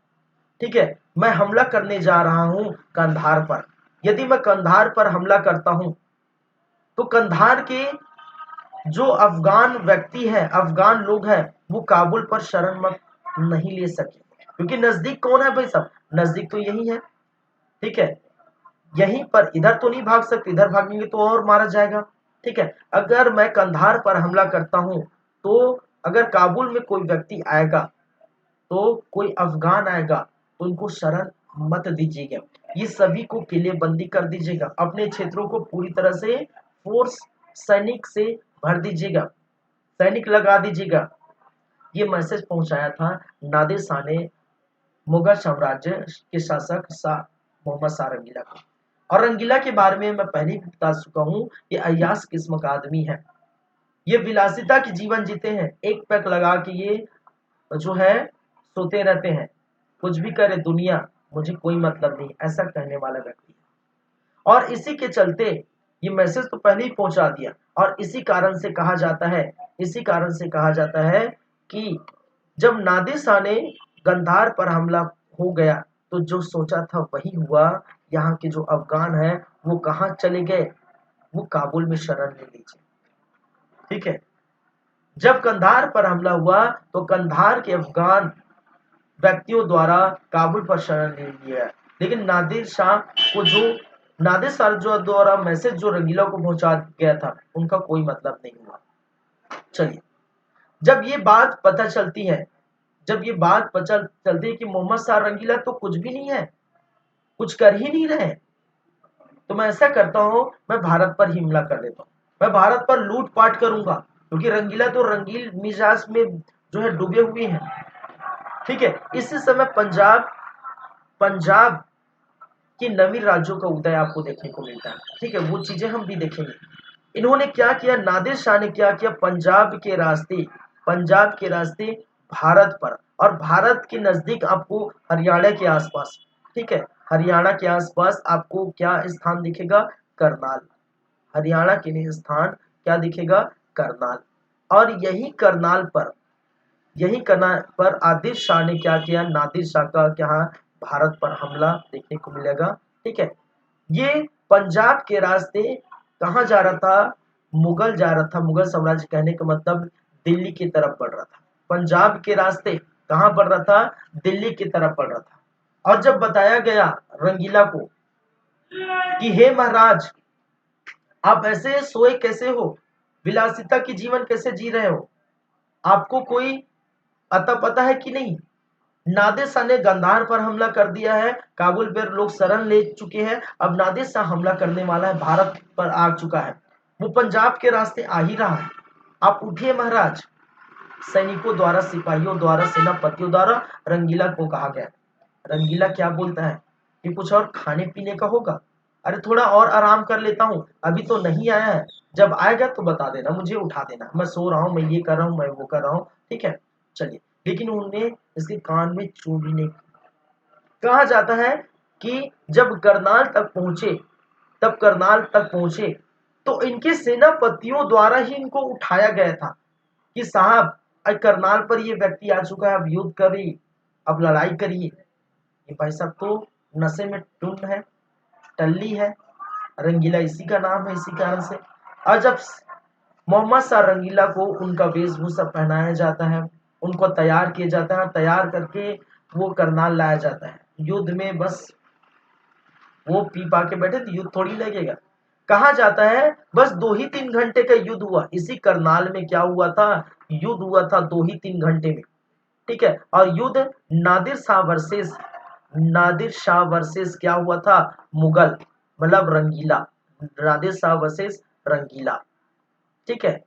ठीक है, मैं हमला करने जा रहा हूं कंधार पर। यदि मैं कंधार पर हमला करता हूं तो कंधार के जो अफगान व्यक्ति है, अफगान लोग हैं, वो काबुल पर शरण मत नहीं ले सके, क्योंकि नजदीक कौन है भाई साहब? नजदीक तो यही है। ठीक है, यहीं पर, इधर तो नहीं भाग सकते, इधर भागेंगे तो और मारा जाएगा। ठीक है, अगर मैं कंधार पर हमला करता हूं तो अगर काबुल में कोई व्यक्ति आएगा, तो कोई अफगान आएगा तो उनको शरण मत दीजिएगा, ये सभी को किलेबंदी कर दीजिएगा, अपने क्षेत्रों को पूरी तरह से फोर्स सैनिक से भर दीजिएगा, सैनिक लगा दीजिएगा। ये मैसेज पहुंचाया था नादिर शाह ने मुगल साम्राज्य के शासक मोहम्मद शाह रंगीला को। और रंगीला के बारे में मैं पहले भी बता चुका हूं, ये अय्याश किस्म का आदमी है, ये विलासिता की जीवन जीते हैं, एक पैक लगा के ये जो है सोते रहते हैं, कुछ भी करे दुनिया मुझे कोई मतलब नहीं, ऐसा कहने वाला व्यक्ति है। और इसी के चलते ये मैसेज तो पहले ही पहुंचा दिया, और इसी कारण से कहा जाता है कि जब नादिर शाह ने गंधार पर हमला हो गया तो जो सोचा था वही हुआ। यहाँ के जो अफगान है वो कहाँ चले गए? वो काबुल में शरण ले लीजिए। ठीक है, जब कंधार पर हमला हुआ तो कंधार के अफगान व्यक्तियों द्वारा काबुल पर शरण ले लिया, लेकिन नादिर शाह जो द्वारा मैसेज जो रंगीला को पहुंचा गया था उनका कोई मतलब नहीं हुआ। चलिए, जब ये बात पता चलती है, कि मोहम्मद शाह रंगीला तो कुछ भी नहीं है, कुछ कर ही नहीं रहे, तो मैं ऐसा करता हूं, मैं भारत पर ही हमला कर देता हूं, मैं भारत पर लूटपाट करूंगा, क्योंकि रंगीला तो रंगील मिजाज में जो है डूबे हुए हैं। ठीक है, इसी समय पंजाब के नवीन राज्यों का उदय आपको देखने को मिलता है। ठीक है, वो चीजें हम भी देखेंगे। इन्होंने क्या किया, नादिर शाह ने क्या किया, पंजाब के रास्ते भारत पर, और भारत के नजदीक आपको हरियाणा के आसपास, ठीक है, हरियाणा के आसपास आपको क्या स्थान दिखेगा? करनाल। हरियाणा के लिए स्थान क्या दिखेगा? करनाल। और यही करनाल पर आदिल शाह ने क्या किया, नादिर शाह का क्या भारत पर हमला देखने को मिलेगा। ठीक है, ये पंजाब के रास्ते कहाँ जा रहा था? मुगल जा रहा था, मुगल साम्राज्य, कहने का मतलब दिल्ली की तरफ बढ़ रहा था। पंजाब के रास्ते कहाँ बढ़ रहा था? दिल्ली की तरफ बढ़ रहा था। और जब बताया गया रंगीला को कि हे महाराज, आप ऐसे सोए कैसे हो, विलासिता की जीवन कैसे जी रहे हो, आपको कोई अता पता है कि नहीं? नादिर शाह ने गंधार पर हमला कर दिया है, काबुल पर लोग शरण ले चुके हैं, अब नादिर शाह हमला करने वाला है, भारत पर आ चुका है, वो पंजाब के रास्ते आ ही रहा है, आप उठिए महाराज। सैनिकों द्वारा, सिपाहियों द्वारा, सेनापतियों द्वारा रंगीला को कहा गया। रंगीला क्या बोलता है कि कुछ और खाने पीने का होगा, अरे थोड़ा और आराम कर लेता हूँ, अभी तो नहीं आया है, जब आएगा तो बता देना, मुझे उठा देना, मैं सो रहा हूँ, मैं ये कर रहा हूँ, मैं वो कर रहा हूँ, ठीक है, चलिए। लेकिन उन्होंने इसके कान में चू भी नहीं। कहा जाता है कि जब करनाल तक पहुंचे, तब करनाल तक पहुंचे तो इनके सेनापतियों द्वारा ही इनको उठाया गया था कि साहब करनाल पर ये व्यक्ति आ चुका है, अब युद्ध करिए, अब लड़ाई करिए। ये भाई साहब तो नशे में टुन है, टल्ली है, रंगीला इसी का नाम है, इसी कारण से। और जब मोहम्मद शाह रंगीला को उनका वेशभूषा पहनाया जाता है, उनको तैयार किया जाता है, तैयार करके वो करनाल लाया जाता है युद्ध में, बस वो पी पा के बैठे तो युद्ध थोड़ी लगेगा। कहा जाता है बस 2 ही 3 घंटे का युद्ध हुआ, इसी करनाल में क्या हुआ था, युद्ध हुआ था 2 ही 3 घंटे में, ठीक है। और युद्ध नादिर शाह वर्सेस क्या हुआ था, मुगल, मतलब रंगीला, नादिर शाह वर्सेस रंगीला, ठीक है,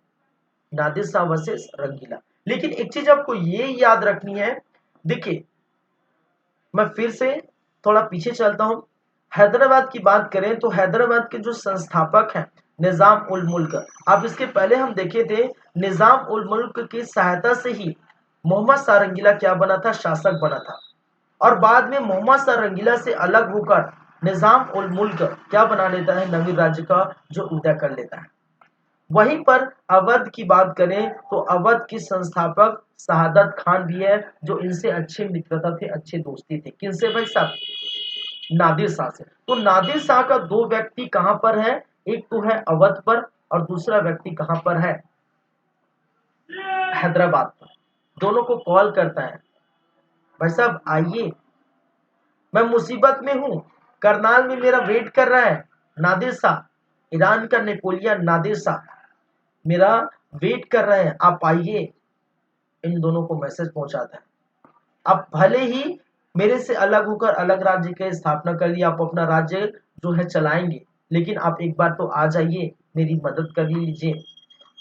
नादिर शाह वर्सेस रंगीला। लेकिन एक चीज आपको ये याद रखनी है, देखिए मैं फिर से थोड़ा पीछे चलता हूं। हैदराबाद की बात करें तो हैदराबाद के जो संस्थापक हैं निजाम उल मुल्क, अब इसके पहले हम देखे थे निजाम उल मुल्क की सहायता से ही मोहम्मद शाह रंगीला क्या बना था, शासक बना था। और बाद में मोहम्मद शाह रंगीला से अलग होकर निजाम उल मुल्क क्या बना लेता है, नवीन राज्य का जो उदय कर लेता है। वहीं पर अवध की बात करें तो अवध की संस्थापक शहादत खान भी है, जो इनसे अच्छे मित्रता थे, अच्छे दोस्ती थे, किनसे भाई साहब, नादिर शाह से। तो नादिर शाह का दो व्यक्ति कहां पर है, एक तो है अवध पर और दूसरा व्यक्ति कहां पर है, हैदराबाद पर। दोनों को कॉल करता है, भाई साहब आइए, मैं मुसीबत में हूं, करनाल में मेरा वेट कर रहा है नादिर शाह, ईरान का नेपोलियन नादिर शाह मेरा वेट कर रहे हैं, आप आइए। इन दोनों को मैसेज पहुंचाता है, आप भले ही मेरे से अलग होकर अलग राज्य की स्थापना कर लिया, आप अपना राज्य जो है चलाएंगे, लेकिन आप एक बार तो आ जाइए, मेरी मदद कर लीजिए।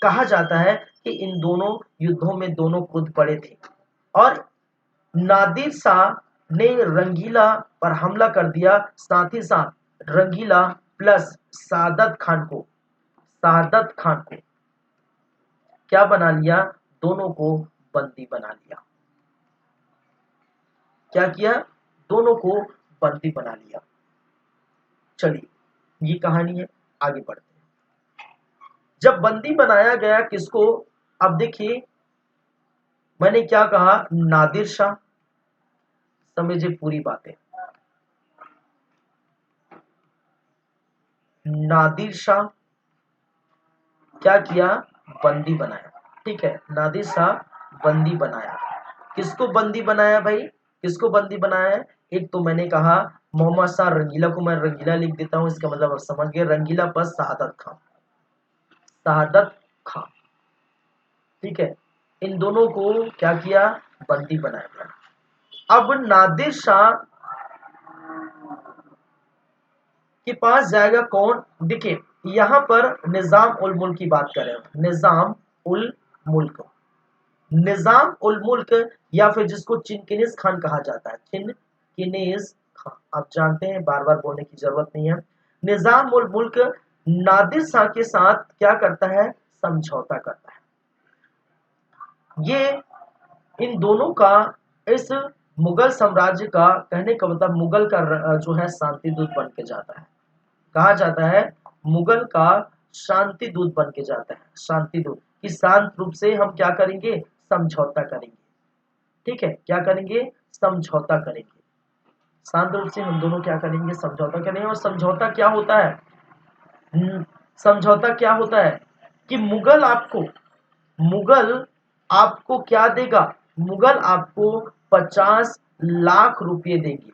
कहा जाता है कि इन दोनों युद्धों में दोनों कूद पड़े थे और नादिर शाह ने रंगीला पर हमला कर दिया, साथ ही साथ रंगीला प्लस सादत खान को क्या बना लिया, दोनों को बंदी बना लिया। क्या किया, दोनों को बंदी बना लिया। चलिए ये कहानी है, आगे बढ़ते हैं। जब बंदी बनाया गया किसको, अब देखिए मैंने क्या कहा, नादिर शाह, समझे पूरी बातें, नादिर शाह क्या किया, बंदी बनाया, ठीक है, नादिर शाह बंदी बनाया। किसको बंदी बनाया भाई, किसको बंदी बनाया है, एक तो मैंने कहा मोहम्मद शाह रंगीला को, मैं रंगीला लिख देता हूं, इसका मतलब आप समझ गए, रंगीला पर शहादत खान, ठीक है, इन दोनों को क्या किया, बंदी बनाया गया। अब नादिर शाह के पास जाएगा कौन, देखिए यहां पर निजाम उल मुल्क की बात करें, निजाम उल मुल्क, निजाम उल मुल्क या फिर जिसको चिनकिनिस खान कहा जाता है, चिनकिनिस खान, आप जानते हैं, बार बार बोलने की जरूरत नहीं है। निजाम उल मुल्क नादिर शाह के साथ क्या करता है, समझौता करता है। ये इन दोनों का, इस मुगल साम्राज्य का, कहने का मतलब मुगल का जो है शांति दूत बन के जाता है। कहा जाता है मुगल का शांति दूत बन के जाता है, शांति दूत कि शांत रूप से हम क्या करेंगे, समझौता करेंगे, ठीक है, क्या करेंगे, समझौता करेंगे, शांत रूप से हम दोनों क्या करेंगे, समझौता करेंगे। और समझौता क्या होता है, समझौता क्या होता है कि मुगल आपको क्या देगा, मुगल आपको 50 लाख रुपए देंगे।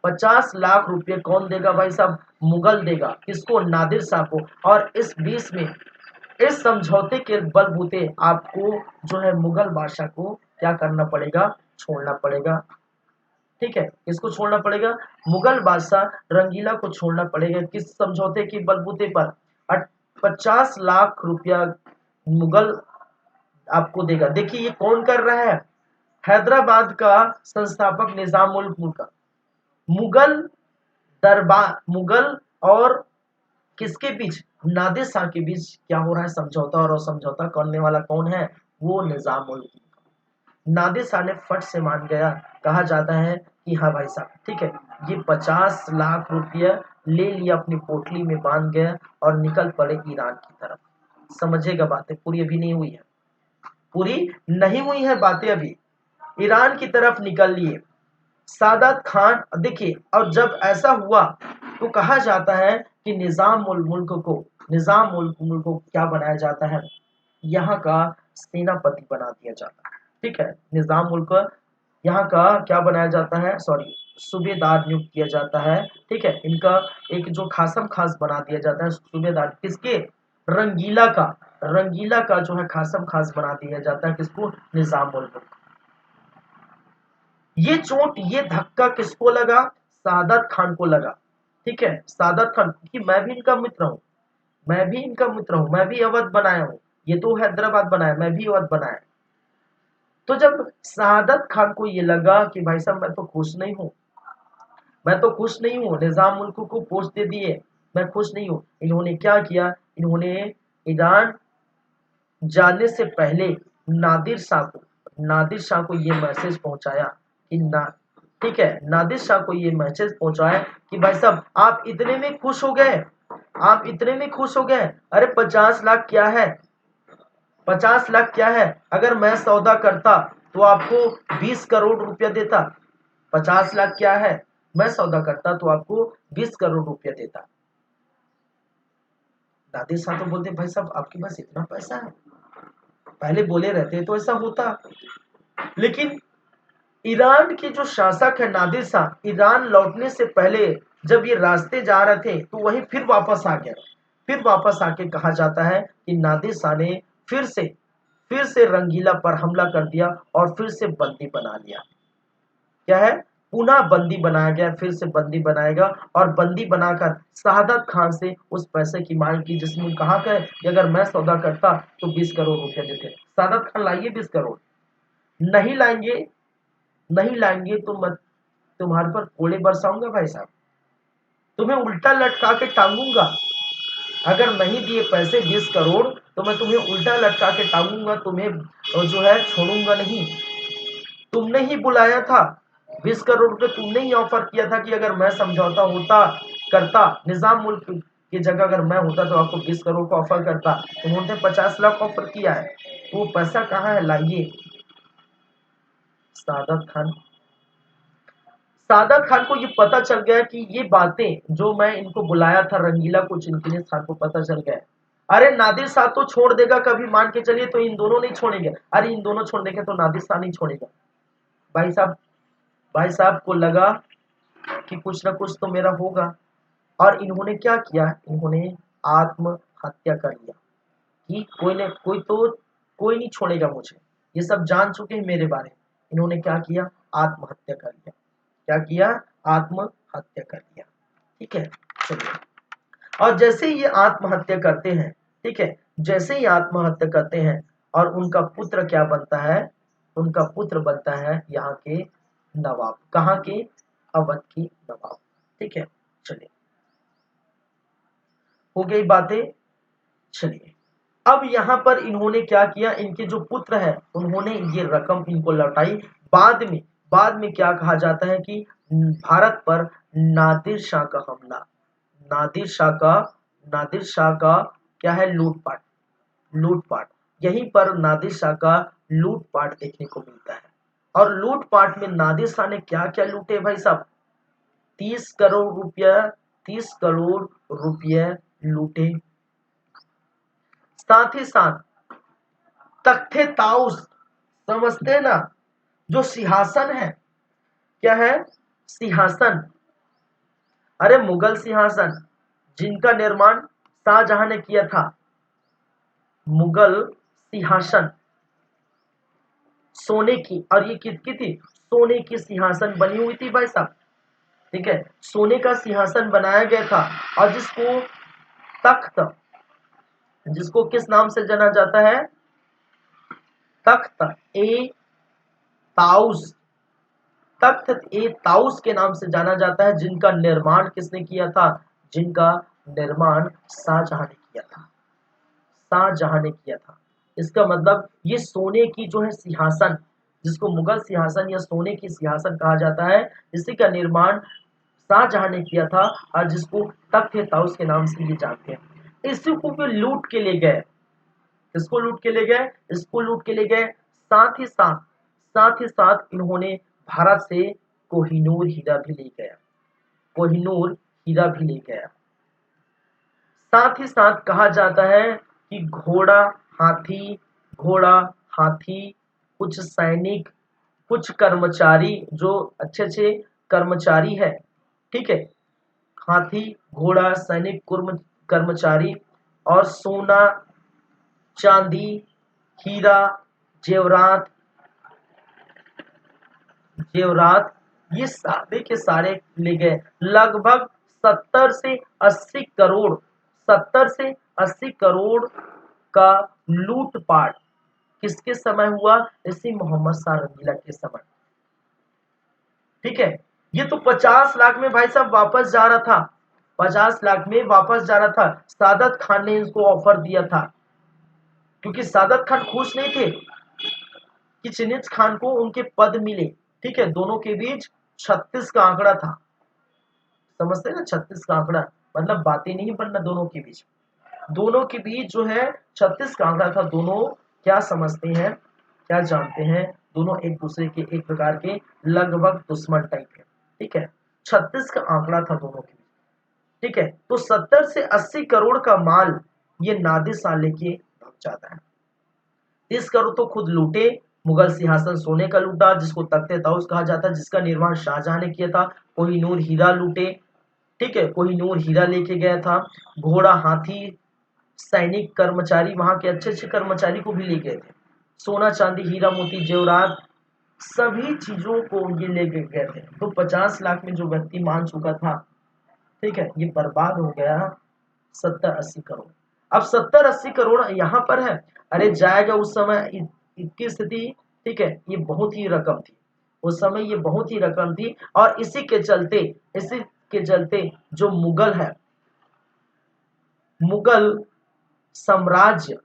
50 लाख रुपए कौन देगा भाई साहब, मुगल देगा, किसको, नादिर शाह को। और इस बीच में इस समझौते के बलबूते आपको जो है मुगल बादशाह को क्या करना पड़ेगा, छोड़ना पड़ेगा, ठीक है, किसको छोड़ना पड़ेगा? मुगल बादशाह रंगीला को छोड़ना पड़ेगा। किस समझौते के बलबूते पर? 50 लाख रुपया मुगल आपको देगा। देखिए ये कौन कर रहा है? हैदराबाद का संस्थापक निजाम उल मुल्क, मुगल दरबार, मुगल और किसके बीच? नादिर शाह के बीच क्या हो रहा है? समझौता, और समझौता करने वाला कौन है? वो निजाम उल मुल्क। नादिर शाह ने फट से मान गया। कहा जाता है कि हाँ भाई साहब ठीक है, ये 50 लाख रुपया ले लिया, अपनी पोटली में बांध गया और निकल पड़े ईरान की तरफ। समझेगा, बातें पूरी अभी नहीं हुई है, पूरी नहीं हुई है बातें अभी। ईरान की तरफ निकल लिए सादत खान। देखिए, और जब ऐसा हुआ तो कहा जाता है कि निजाम उल मुल्क को, निजाम उल मुल्क को क्या बनाया जाता है? यहाँ का सेनापति बना दिया जाता है। ठीक है, निजाम मुल्क यहाँ का क्या बनाया जाता है? सॉरी, सूबेदार नियुक्त किया जाता है। ठीक है, इनका एक जो खासम खास बना दिया जाता है सूबेदार, किसके? रंगीला का, रंगीला का जो है खासम खास बना दिया जाता है। किसको? निजाम उल मुल्क। ये चोट, ये धक्का किसको लगा? सादत खान को लगा। ठीक है, सादत खान कि मैं भी इनका मित्र हूं, मैं भी इनका मित्र हूं, मैं भी अवध बनाया हूं, ये तो हैदराबाद बनाया, मैं भी अवध बनाया। तो जब सादत खान को ये लगा कि भाई साहब मैं तो खुश नहीं हूं, मैं तो खुश नहीं हूं, निजाम मुल्क को पोस्ट दे दिए, मैं खुश नहीं हूं। इन्होंने क्या किया? इन्होंने ईरान जाने से पहले नादिर शाह को, नादिर शाह को ये मैसेज पहुंचाया कि ना, ठीक है, नादिर शाह को ये मैसेज पहुंचाया कि भाई साहब आप इतने में खुश हो गए, आप इतने में खुश हो गए? अरे 50 लाख क्या है? 50 लाख क्या है? अगर मैं सौदा करता तो आपको 20 करोड़ रुपया देता। 50 लाख क्या है? मैं सौदा करता तो आपको 20 करोड़ रुपया देता। नादिर शाह तो बोलते भाई साहब आपके पास इतना पैसा है? पहले बोले रहते तो ऐसा होता। लेकिन ईरान के जो शासक है नादिर शाह, ईरान लौटने से पहले जब ये रास्ते जा रहे थे तो वहीं फिर वापस आ गया। फिर वापस आके कहा जाता है कि नादिर शाह ने फिर से रंगीला पर हमला कर दिया और फिर से बंदी बना लिया। क्या है? पुनः बंदी बनाया गया, फिर से बंदी बनाएगा और बंदी बनाकर शहादत खान से उस पैसे की मांग की जिसने कहा कि अगर मैं सौदा करता तो 20 करोड़ रुपया देते। शहादत खान लाइए 20 करोड़, नहीं लाएंगे, नहीं लाएंगे तो मैं तुम्हारे पर कोड़े बरसाऊंगा भाई साहब, तुम्हें उल्टा लटका के टांगूंगा। अगर नहीं दिए पैसे 20 करोड़ तो मैं तुम्हें उल्टा लटका के टांगूंगा, तुम्हें जो है छोड़ूंगा नहीं। तुमने ही बुलाया था, 20 करोड़ रुपए तुमने ही ऑफर किया था कि अगर मैं समझौता होता करता, निजाम मुल्क की जगह अगर मैं होता तो आपको 20 करोड़ का ऑफर करता। उन्होंने 50 लाख ऑफर किया है, तो वो पैसा कहाँ है? लाइए। सादत खान, सादत खान को ये पता चल गया कि ये बातें जो मैं इनको बुलाया था रंगीला को, चिंकिस खान को पता चल गया। अरे नादिर शाह तो छोड़ देगा कभी, मान के चलिए, तो इन दोनों नहीं छोड़ेंगे। अरे इन दोनों छोड़ देंगे तो नादिर शाह नहीं छोड़ेगा। भाई साहब, भाई साहब को लगा कि कुछ ना कुछ तो मेरा होगा, और इन्होंने क्या किया? इन्होंने आत्महत्या कर लिया कि कोई ने कोई तो, कोई नहीं छोड़ेगा मुझे, ये सब जान चुके हैं मेरे बारे में। इन्होंने क्या किया? आत्महत्या कर लिया। क्या किया? आत्महत्या कर लिया। ठीक है, चलिए। और जैसे ही ये आत्महत्या करते हैं, ठीक है, जैसे ही आत्महत्या करते हैं और उनका पुत्र क्या बनता है? उनका पुत्र बनता है यहाँ के नवाब। कहाँ के? अवध की नवाब। ठीक है, चलिए, हो गई बातें। चलिए, अब यहाँ पर इन्होंने क्या किया? इनके जो पुत्र है उन्होंने ये रकम इनको लौटाई। बाद में, बाद में क्या कहा जाता है कि भारत पर नादिर शाह का हमला, नादिर शाह का, नादिर शाह का क्या है? लूटपाट, लूटपाट। यहीं पर नादिर शाह का लूटपाट देखने को मिलता है। और लूटपाट में नादिर शाह ने क्या क्या लूटे भाई साहब? 30 करोड़ रुपया, 30 करोड़ रुपये लूटे। साथ ही साथ तख्ते ताउस, समझते हैं ना, जो सिंहासन है, क्या है? सिंहासन, अरे मुगल सिंहासन जिनका निर्माण शाहजहां ने किया था, मुगल सिंहासन सोने की, और ये कितकी थी? सोने की सिंहासन बनी हुई थी भाई साहब। ठीक है, सोने का सिंहासन बनाया गया था और जिसको तख्त, जिसको किस नाम से जाना जाता है, तख्त ए ताउस, तख्त ए ताउस के नाम से जाना जाता है, जिनका निर्माण किसने किया था, जिनका निर्माण शाहजहां ने किया था, शाहजहां ने किया था। इसका मतलब ये सोने की जो है सिंहासन, जिसको मुगल सिंहासन या सोने की सिंहासन कहा जाता है, इसी का निर्माण शाहजहां ने किया था और जिसको तख्त ताउस के नाम से ये जानते हैं। इसी को भी लूट के ले गए, इसको लूट के ले गए, इसको लूट के ले गए। साथ ही साथ इन्होंने भारत से कोहिनूर हीरा भी ले गया, कोहिनूर हीरा भी ले गया। साथ ही साथ कहा जाता है कि हाथी घोड़ा हाथी, कुछ सैनिक, कुछ कर्मचारी जो अच्छे अच्छे कर्मचारी है, ठीक है, हाथी घोड़ा सैनिक कर्मचारी और सोना चांदी हीरा जेवरात, जेवरात ये सारे के सारे ले गए। लगभग 70 से 80 करोड़, 70 से 80 करोड़ का लूटपाट किसके समय हुआ, इसी मोहम्मद शाह रंगीला के समय। ठीक है, ये तो 50 लाख में भाई साहब वापस जा रहा था, 50 लाख में वापस जा रहा था। सादत खान ने इसको ऑफर दिया था, क्योंकि सादत खान खुश नहीं थे कि चिनिज खान को उनके पद मिले। ठीक है, दोनों के बीच 36 का आंकड़ा था, समझते हैं ना, 36 का आंकड़ा मतलब बातें नहीं बनना, दोनों के बीच, दोनों के बीच जो है 36 का आंकड़ा था। दोनों क्या समझते हैं, क्या जानते हैं, दोनों एक दूसरे के एक प्रकार के लगभग दुश्मन टाइप है। ठीक है, 36 का आंकड़ा था दोनों के बीच। ठीक है, तो 70 से 80 करोड़ का माल ये नादिर शाह लेके भाग जाता है। 30 करोड़ तो खुद लूटे, मुगल सिंहासन सोने का लूटा जिसको तख्ते ताउस कहा जाता है, जिसका निर्माण शाहजहां ने किया था। कोहिनूर हीरा लूटे, ठीक है, कोहिनूर हीरा लेके गया था। घोड़ा हाथी सैनिक कर्मचारी, वहां के अच्छे अच्छे कर्मचारी को भी ले गए थे। सोना चांदी हीरा मोती जेवरात सभी चीजों को ये ले गए थे। तो 50 लाख में जो व्यक्ति मान चुका था, ठीक है, ये बर्बाद हो गया 70 80 करोड़। अब 70 80 करोड़ यहाँ पर है, अरे जाएगा उस समय की स्थिति, ठीक है, ये बहुत ही रकम थी उस समय, ये बहुत ही रकम थी। और इसी के चलते जो मुगल है, मुगल साम्राज्य,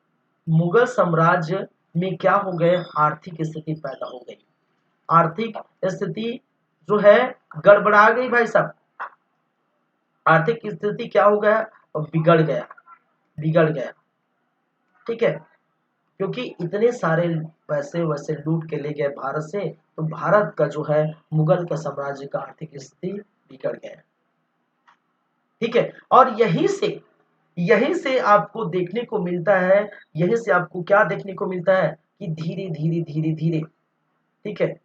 मुगल साम्राज्य में क्या हो गए, आर्थिक स्थिति पैदा हो गई, आर्थिक स्थिति जो है गड़बड़ा गई भाई साहब। आर्थिक स्थिति क्या हो गया, बिगड़ गया, बिगड़ गया। ठीक है, क्योंकि इतने सारे पैसे वैसे लूट के ले गए भारत से, तो भारत का जो है मुगल का साम्राज्य का आर्थिक स्थिति बिगड़ गया। ठीक है, और यहीं से आपको देखने को मिलता है, यहीं से आपको क्या देखने को मिलता है कि धीरे धीरे धीरे धीरे, ठीक है,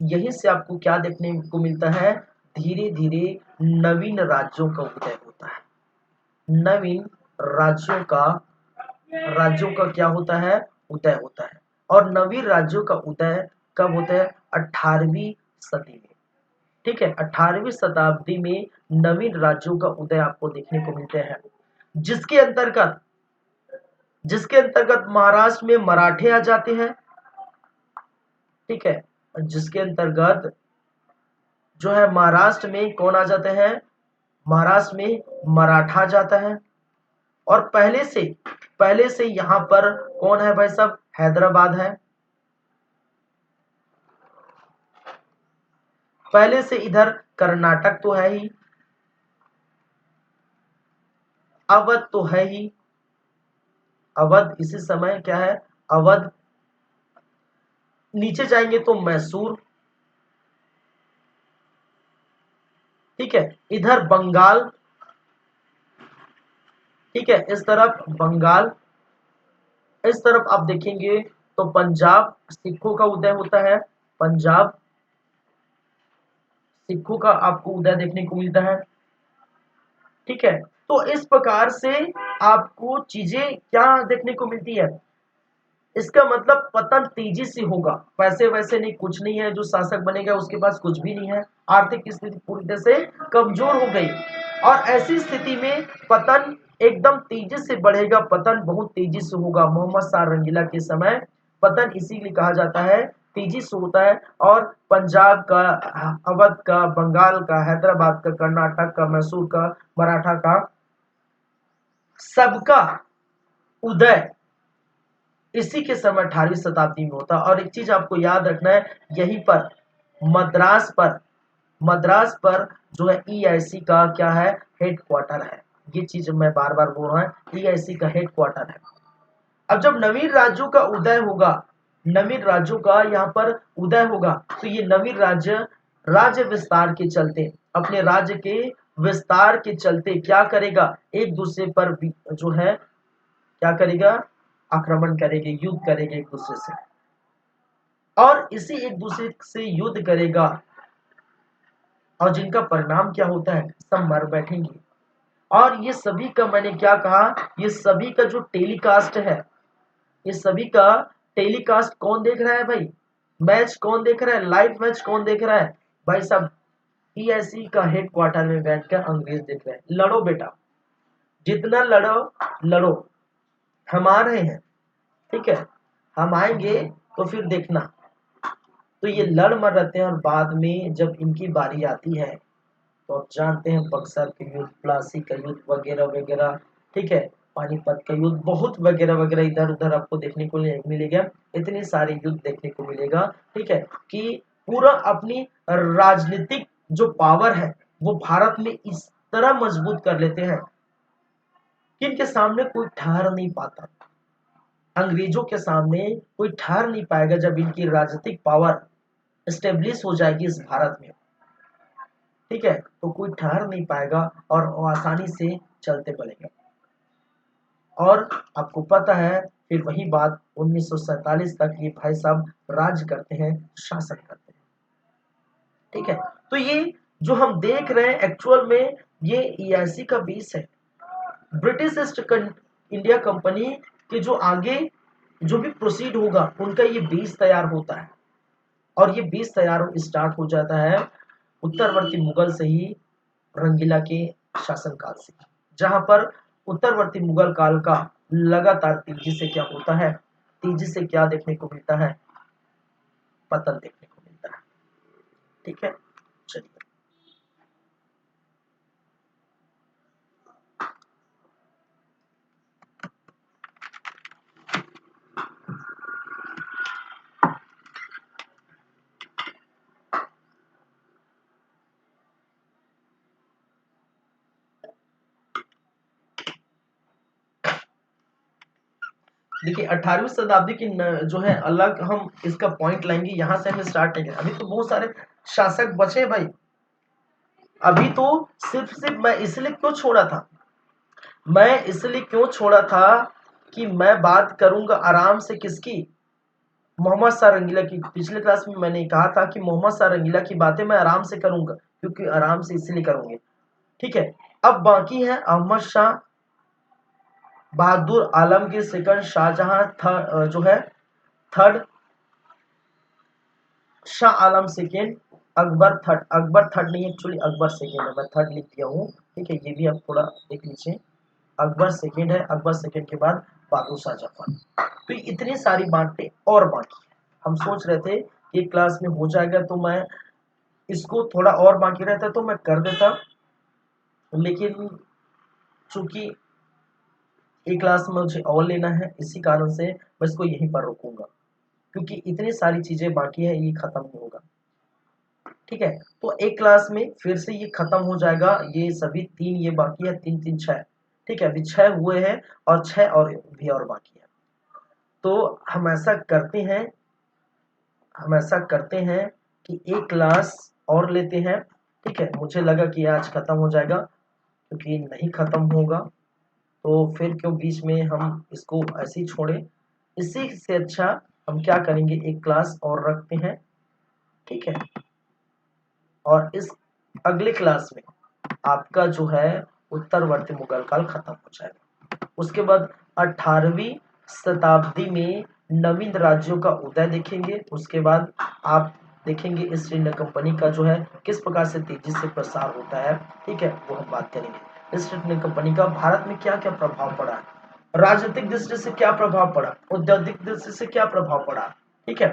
यहीं से आपको क्या देखने को मिलता है, धीरे धीरे नवीन राज्यों का उदय होता है। नवीन राज्यों का क्या होता है, उदय होता है। और नवीन राज्यों का उदय कब होता है, 18वीं सदी में। ठीक है, 18वीं शताब्दी में नवीन राज्यों का उदय आपको देखने को मिलते हैं, जिसके अंतर्गत महाराष्ट्र में मराठे आ जाते हैं। ठीक है, जिसके अंतर्गत जो है महाराष्ट्र में कौन आ जाते हैं, महाराष्ट्र में मराठा जाता है। और पहले से यहां पर कौन है भाई साहब, हैदराबाद है। पहले से इधर कर्नाटक तो है ही, अवध तो है ही, अवध इसी समय क्या है, अवध। नीचे जाएंगे तो मैसूर, ठीक है, इधर बंगाल, ठीक है, इस तरफ बंगाल, इस तरफ आप देखेंगे तो पंजाब सिखों का उदय होता है, पंजाब सिखों का आपको उदय देखने को मिलता है। ठीक है, तो इस प्रकार से आपको चीजें क्या देखने को मिलती है, इसका मतलब पतन तेजी से होगा, वैसे वैसे नहीं, कुछ नहीं है जो शासक बनेगा उसके पास कुछ भी नहीं है, आर्थिक स्थिति पूरी तरह से कमजोर हो गई, और ऐसी स्थिति में पतन एकदम तेजी से बढ़ेगा, पतन बहुत तेजी से होगा। मोहम्मद शाह रंगीला के समय पतन इसीलिए कहा जाता है तेजी से होता है, और पंजाब का, अवध का, बंगाल का, हैदराबाद का, कर्नाटक का, मैसूर का, मराठा का, सबका उदय इसी के समय 18वीं शताब्दी में होता है। और एक चीज आपको याद रखना है, यहीं पर मद्रास पर, मद्रास पर जो है ईआईसी का क्या है, हेड क्वार्टर है। ये चीज मैं बार बार बोल रहा हूं, ईआईसी का हेड क्वार्टर है। अब जब नवीन राज्यों का उदय होगा, नवीन राज्यों का यहाँ पर उदय होगा, तो ये नवीन राज्य राज्य विस्तार के चलते, अपने राज्य के विस्तार के चलते क्या करेगा, एक दूसरे पर जो है क्या करेगा, आक्रमण करेंगे, युद्ध करेंगे एक दूसरे से, और इसी एक दूसरे से युद्ध करेगा, और जिनका परिणाम क्या होता है, सब मर बैठेंगे। और ये सभी का, मैंने क्या कहा, ये सभी का जो टेलीकास्ट है, ये सभी का टेलीकास्ट कौन देख रहा है भाई, मैच कौन देख रहा है, लाइव मैच कौन देख रहा है भाई साहब, ईआईसी का हेड क्वार्टर में बैठकर अंग्रेज देख रहे हैं। लड़ो बेटा, जितना लड़ो लड़ो, हम आ रहे हैं, ठीक है, हम आएंगे तो फिर देखना। तो ये लड़ मर रहते हैं, और बाद में जब इनकी बारी आती है, तो आप जानते हैं बक्सर के युद्ध, प्लासी का युद्ध वगैरह वगैरह, ठीक है, पानीपत का युद्ध, बहुत वगैरह वगैरह इधर उधर आपको देखने को मिलेगा, इतने सारे युद्ध देखने को मिलेगा, ठीक है, कि पूरा अपनी राजनीतिक जो पावर है वो भारत में इस तरह मजबूत कर लेते हैं कि इनके सामने कोई ठहर नहीं पाता, अंग्रेजों के सामने कोई ठहर नहीं पाएगा। जब इनकी राजनीतिक पावर स्टेब्लिश हो जाएगी इस भारत में, ठीक है, तो कोई ठहर नहीं पाएगा, और वो आसानी से चलते पड़ेंगे। और आपको पता है फिर वही बात 1947 तक ये भाई साहब राज करते हैं, शासन करते हैं, ठीक है। तो ये जो हम देख रहे हैं एक्चुअल में ये ईआईसी का बेस है, ब्रिटिश ईस्ट इंडिया कंपनी के जो आगे जो भी प्रोसीड होगा उनका ये बेस तैयार होता है, और ये बेस तैयार स्टार्ट हो जाता है उत्तरवर्ती मुगल से ही, रंगीला के शासनकाल से, जहां पर उत्तरवर्ती मुगल काल का लगातार तेजी से क्या होता है, तेजी से क्या देखने को मिलता है, पतन देखने को मिलता है, ठीक है। चलिए, देखिए 18वीं शताब्दी की जो है अलग हम इसका पॉइंट लाएंगे, यहां से हम स्टार्ट नहीं करें, अभी तो बहुत सारे शासक बचे भाई, अभी तो सिर्फ मैं इसलिए क्यों छोड़ा था, मैं इसलिए क्यों छोड़ा था कि मैं बात करूंगा आराम से किसकी, मोहम्मद शाह रंगीला की। पिछले क्लास में मैंने कहा था कि मोहम्मद शाह रंगीला की बातें मैं आराम से करूंगा, क्योंकि आराम से इसलिए करूंगे, ठीक है। अब बाकी है अहमद शाह बहादुर आलमगीर सेकंड, शाहजहां जो है third, Shah Alam second, Akbar third, Akbar third नहीं एक्चुअली अकबर सेकेंड है, मैं थर्ड लिख दिया हूँ, ठीक है, ये भी आप थोड़ा देख लीजिए, अकबर सेकेंड है, अकबर सेकेंड के बाद बहादुर शाह जफर। तो इतनी सारी बातें और बाकी है, हम सोच रहे थे कि क्लास में हो जाएगा, तो मैं इसको थोड़ा और बाकी रहता तो मैं कर देता, लेकिन चूंकि एक क्लास में मुझे और लेना है, इसी कारण से मैं इसको यहीं पर रोकूंगा, क्योंकि इतनी सारी चीजें बाकी है, ये खत्म नहीं होगा, ठीक है। तो एक क्लास में फिर से ये खत्म हो जाएगा, ये सभी तीन, ये बाकी है, तीन तीन छह, ठीक है, अभी छह हुए हैं, और छह और भी और बाकी है। तो हम ऐसा करते हैं, हम ऐसा करते हैं कि एक क्लास और लेते हैं, ठीक है, मुझे लगा कि आज खत्म हो जाएगा, क्योंकि नहीं खत्म होगा तो फिर क्यों बीच में हम इसको ऐसे ही छोड़े, इसी से अच्छा हम क्या करेंगे, एक क्लास और रखते हैं, ठीक है। और इस अगले क्लास में आपका जो है उत्तरवर्ती मुगल काल खत्म हो जाएगा। उसके बाद 18वीं शताब्दी में नवीन राज्यों का उदय देखेंगे। उसके बाद आप देखेंगे ईस्ट इंडिया कंपनी का जो है किस प्रकार से तेजी से प्रसार होता है, ठीक है, वो हम बात करेंगे। ईस्ट इंडिया कंपनी का भारत में क्या क्या प्रभाव पड़ा, राजनीतिक दृष्टि से क्या प्रभाव पड़ा, औद्योगिक दृष्टि से क्या प्रभाव पड़ा, ठीक है,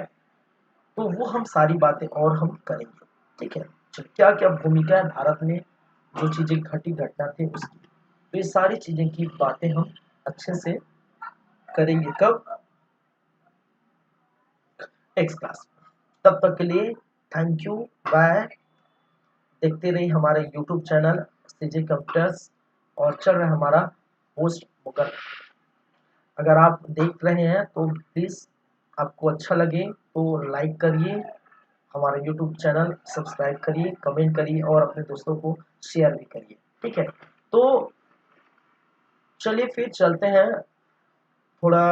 तो वो हम सारी बातें और हम करेंगे, ठीक है। क्या क्या भूमिका है भारत में, जो चीजें घटी घटना थी उसकी, तो ये सारी चीजें की बातें हम अच्छे से करेंगे कब, नेक्स्ट क्लास। तब तक के लिए थैंक यू, बाय। देखते रहिए हमारे यूट्यूब चैनल सीजे कंप्यूटर्स, और चल रहा है हमारा पोस्ट मुकर। अगर आप देख रहे हैं तो प्लीज आपको अच्छा लगे तो लाइक करिए, हमारा यूट्यूब चैनल सब्सक्राइब करिए, कमेंट करिए और अपने दोस्तों को शेयर भी करिए, ठीक है। तो चलिए फिर चलते हैं, थोड़ा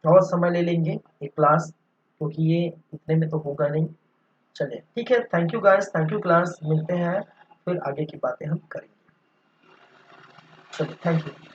और समय ले लेंगे एक क्लास, क्योंकि ये इतने में तो होगा नहीं। चलिए ठीक है, thank you guys, thank you class, मिलते हैं फिर आगे की बातें हम करेंगे। चलिए थैंक यू।